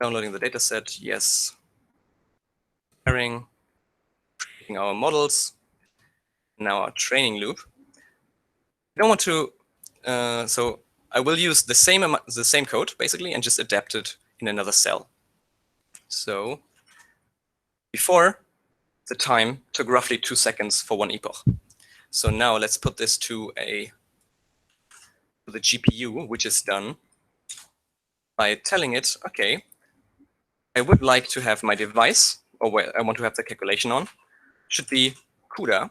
Downloading the dataset, yes. Preparing, creating our models. Now our training loop. I don't want to, so I will use the same code basically and just adapt it in another cell. So before, the time took roughly 2 seconds for one epoch. So now let's put this to the GPU, which is done by telling it, okay, I would like to have my device, or where I want to have the calculation on, should be CUDA,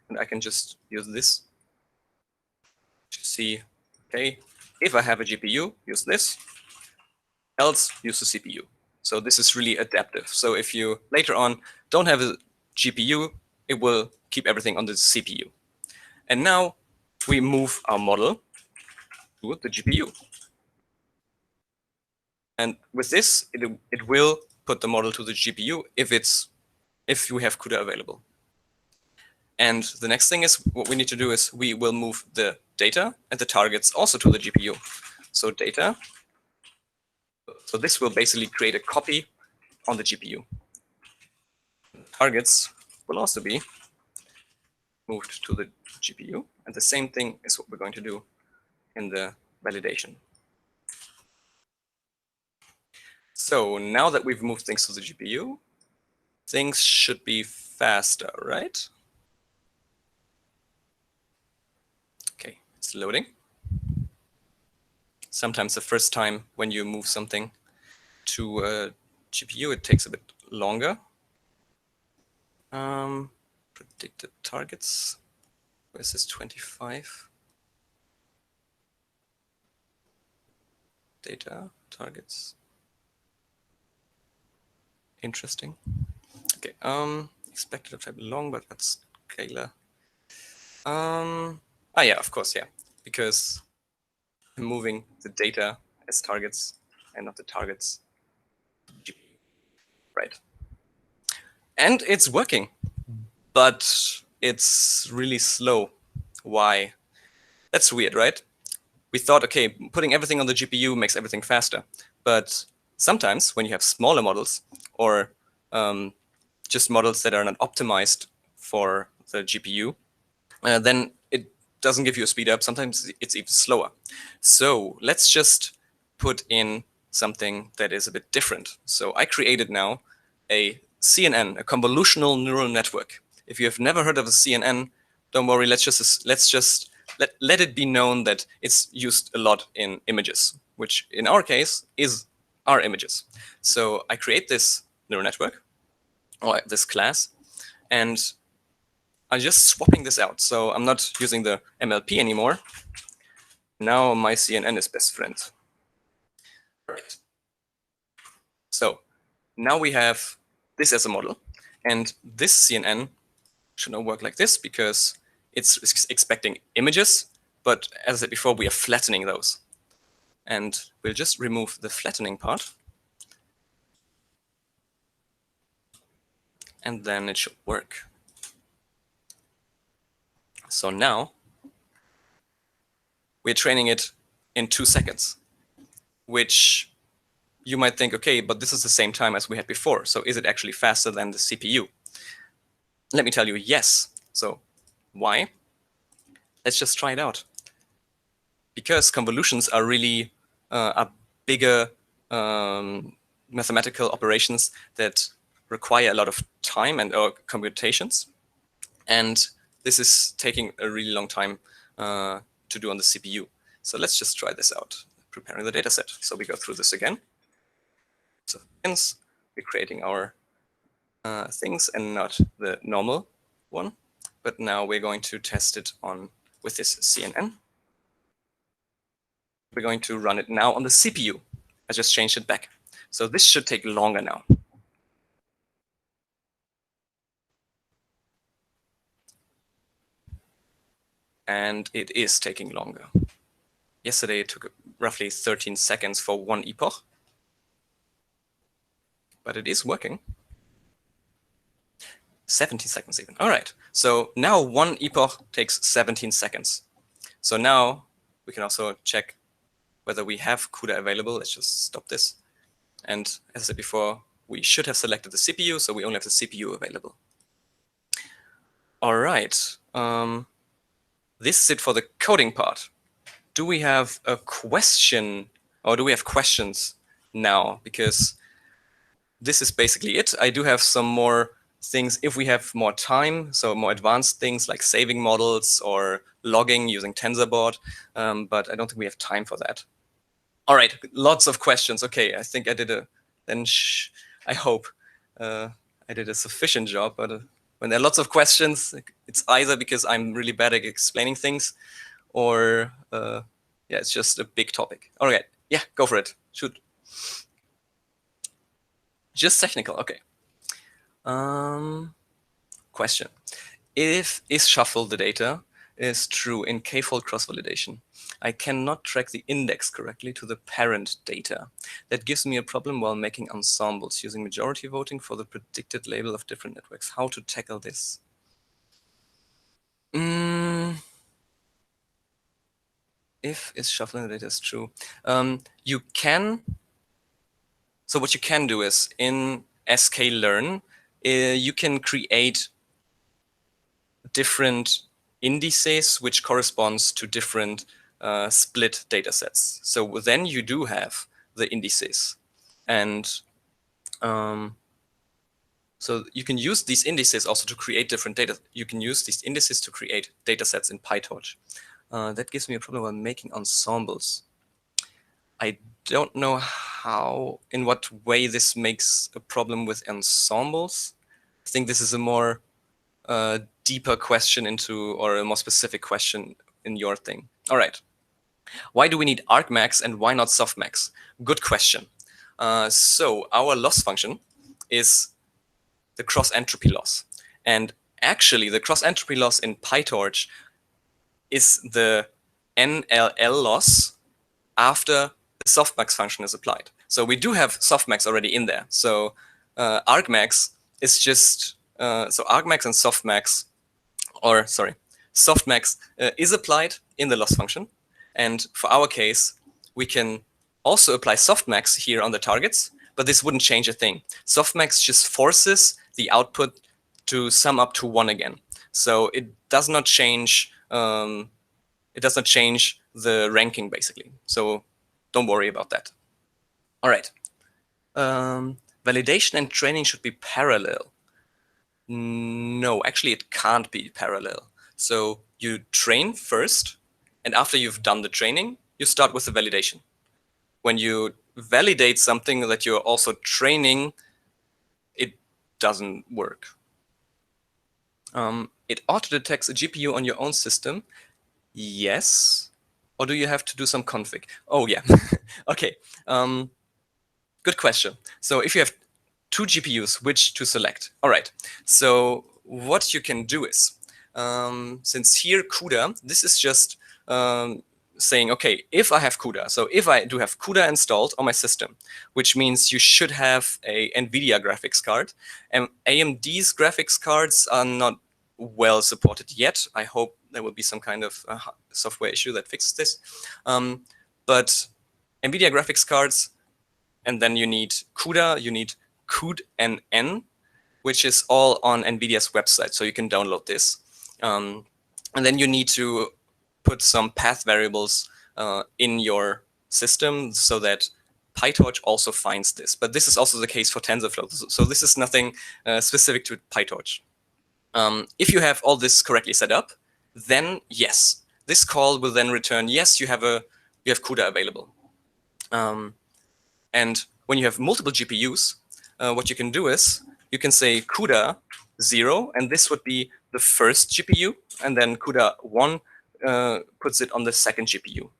and I can just use this to see, okay, if I have a GPU, use this, else use the CPU. So this is really adaptive. So if you later on don't have a GPU, it will keep everything on the CPU. And now we move our model to the GPU. And with this, it will put the model to the GPU if we have CUDA available. And the next thing is, what we need to do is we will move the data and the targets also to the GPU. So data So this will basically create a copy on the GPU. Targets will also be moved to the GPU. And the same thing is what we're going to do in the validation. So now that we've moved things to the GPU, things should be faster, right? Okay, it's loading. Sometimes the first time when you move something to a GPU, it takes a bit longer. Predicted targets. Where's this 25? Data targets. Interesting. Okay. Expected of type long, but that's scalar. Yeah, of course, yeah, because I'm moving the data as targets and not the targets. Right. And it's working, but it's really slow. Why? That's weird, right? We thought, okay, putting everything on the GPU makes everything faster. But sometimes when you have smaller models or just models that are not optimized for the GPU, then it doesn't give you a speed up. Sometimes it's even slower. So let's just put in something that is a bit different. So I created now a CNN, a convolutional neural network. If you have never heard of a CNN, don't worry. Let's just let it be known that it's used a lot in images, which in our case is our images. So I create this neural network or this class, and I'm just swapping this out. So I'm not using the MLP anymore. Now my CNN is best friend. Right. So now we have this as a model, and this CNN should not work like this because it's expecting images, but as I said before, we are flattening those. And we'll just remove the flattening part. And then it should work. So now we're training it in 2 seconds, which you might think, okay, but this is the same time as we had before. So is it actually faster than the CPU? Let me tell you, yes. So why? Let's just try it out. Because convolutions are really are bigger mathematical operations that require a lot of time and computations. And this is taking a really long time to do on the CPU. So let's just try this out, preparing the dataset. So we go through this again. So hence, we're creating our things and not the normal one. But now we're going to test it on with this CNN. We're going to run it now on the CPU. I just changed it back. So this should take longer now. And it is taking longer. Yesterday it took roughly 13 seconds for one epoch. But it is working. 17 seconds even. All right. So now one epoch takes 17 seconds. So now we can also check whether we have CUDA available. Let's just stop this. And as I said before, we should have selected the CPU, so we only have the CPU available. All right. This is it for the coding part. Do we have a question, or do we have questions now? Because this is basically it. I do have some more things if we have more time, so more advanced things like saving models or logging using TensorBoard, but I don't think we have time for that. All right, lots of questions. Okay, I think I did I hope I did a sufficient job, but when there are lots of questions, it's either because I'm really bad at explaining things or yeah, it's just a big topic. All right, yeah, go for it, shoot. Just technical, okay. Question. If is shuffle the data is true in k-fold cross-validation, I cannot track the index correctly to the parent data. That gives me a problem while making ensembles using majority voting for the predicted label of different networks. How to tackle this? If is shuffling the data is true, you can So what you can do is in sklearn, you can create different indices which corresponds to different split data sets. So then you do have the indices. And so you can use these indices also to create different data. You can use these indices to create data sets in PyTorch. That gives me a problem when making ensembles. I don't know in what way this makes a problem with ensembles. I think this is a more deeper question or a more specific question in your thing. All right. Why do we need argmax and why not softmax? Good question. So our loss function is the cross entropy loss. And actually, the cross entropy loss in PyTorch is the NLL loss after the softmax function is applied. So we do have softmax already in there. So argmax is just, so argmax and softmax, or sorry, softmax is applied in the loss function. And for our case, we can also apply softmax here on the targets, but this wouldn't change a thing. Softmax just forces the output to sum up to 1 again. So it does not change the ranking, basically. So don't worry about that. All right. Validation and training should be parallel. No, actually it can't be parallel. So you train first, and after you've done the training, you start with the validation. When you validate something that you're also training, it doesn't work. It auto-detects a GPU on your own system. Yes. Or do you have to do some config? Oh, yeah. Okay. Good question. So if you have 2 GPUs, which to select? All right. So what you can do is, since here CUDA, this is just saying, okay, if I have CUDA, so if I do have CUDA installed on my system, which means you should have a NVIDIA graphics card, and AMD's graphics cards are not well supported yet. I hope there will be some kind of software issue that fixes this. But NVIDIA graphics cards, and then you need CUDA, you need CUDNN, which is all on NVIDIA's website, so you can download this. And then you need to put some path variables in your system so that PyTorch also finds this. But this is also the case for TensorFlow. So this is nothing specific to PyTorch. If you have all this correctly set up, then yes, this call will then return, yes, you have CUDA available. And when you have multiple GPUs, what you can do is you can say CUDA 0, and this would be the first GPU, and then CUDA 1 puts it on the second GPU.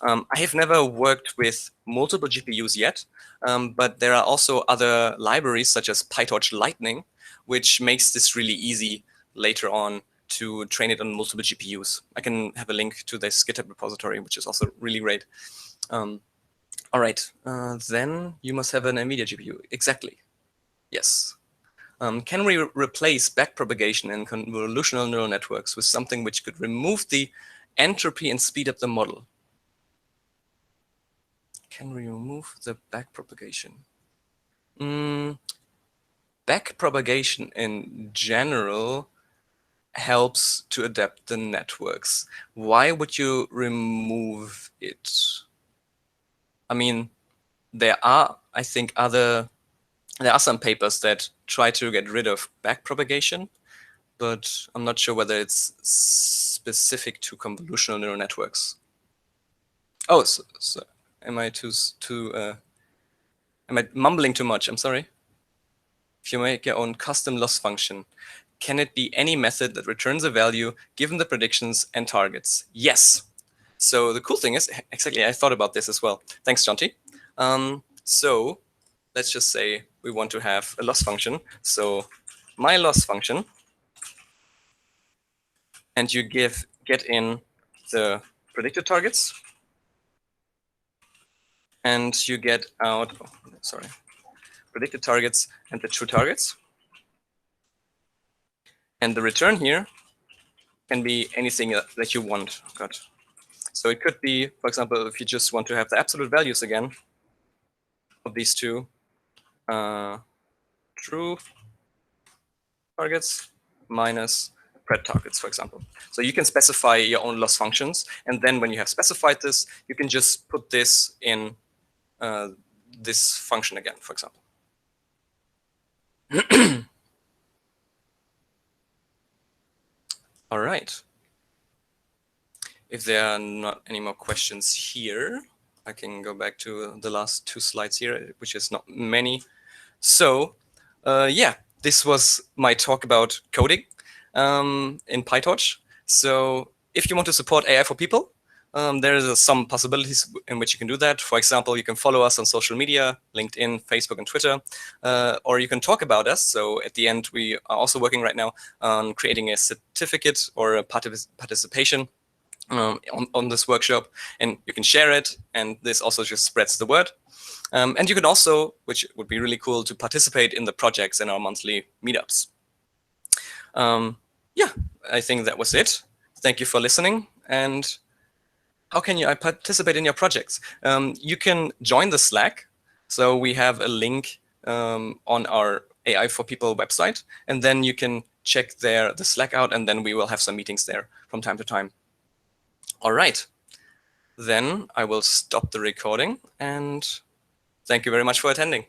I have never worked with multiple GPUs yet, but there are also other libraries such as PyTorch Lightning, which makes this really easy later on to train it on multiple GPUs. I can have a link to this GitHub repository, which is also really great. All right, then you must have an NVIDIA GPU. Exactly. Yes. Can we replace backpropagation in convolutional neural networks with something which could remove the entropy and speed up the model? Can we remove the backpropagation? Backpropagation in general helps to adapt the networks. Why would you remove it? I mean, there are, I think, there are some papers that try to get rid of backpropagation, but I'm not sure whether it's specific to convolutional neural networks. Oh, so am I am I mumbling too much? I'm sorry. If you make your own custom loss function, can it be any method that returns a value given the predictions and targets? Yes. So the cool thing is, exactly, I thought about this as well. Thanks, Jonty. So let's just say we want to have a loss function. So my loss function, and you get in the predicted targets, and you get out, predicted targets and the true targets. And the return here can be anything that you want. God. So it could be, for example, if you just want to have the absolute values again of these two, true targets minus pred targets, for example. So you can specify your own loss functions, and then when you have specified this, you can just put this in this function again, for example. All right. If there are not any more questions here, I can go back to the last 2 slides here, which is not many. So yeah, this was my talk about coding in PyTorch. So if you want to support AI for people, there is some possibilities in which you can do that. For example, you can follow us on social media, LinkedIn, Facebook, and Twitter, or you can talk about us. So at the end, we are also working right now on creating a certificate or a participation on this workshop, and you can share it, and this also just spreads the word. And you can also, which would be really cool, to participate in the projects in our monthly meetups. Yeah, I think that was it. Thank you for listening. And how can you participate in your projects? You can join the Slack. So we have a link on our AI for People website, and then you can check the Slack out, and then we will have some meetings there from time to time. All right, then I will stop the recording, and thank you very much for attending.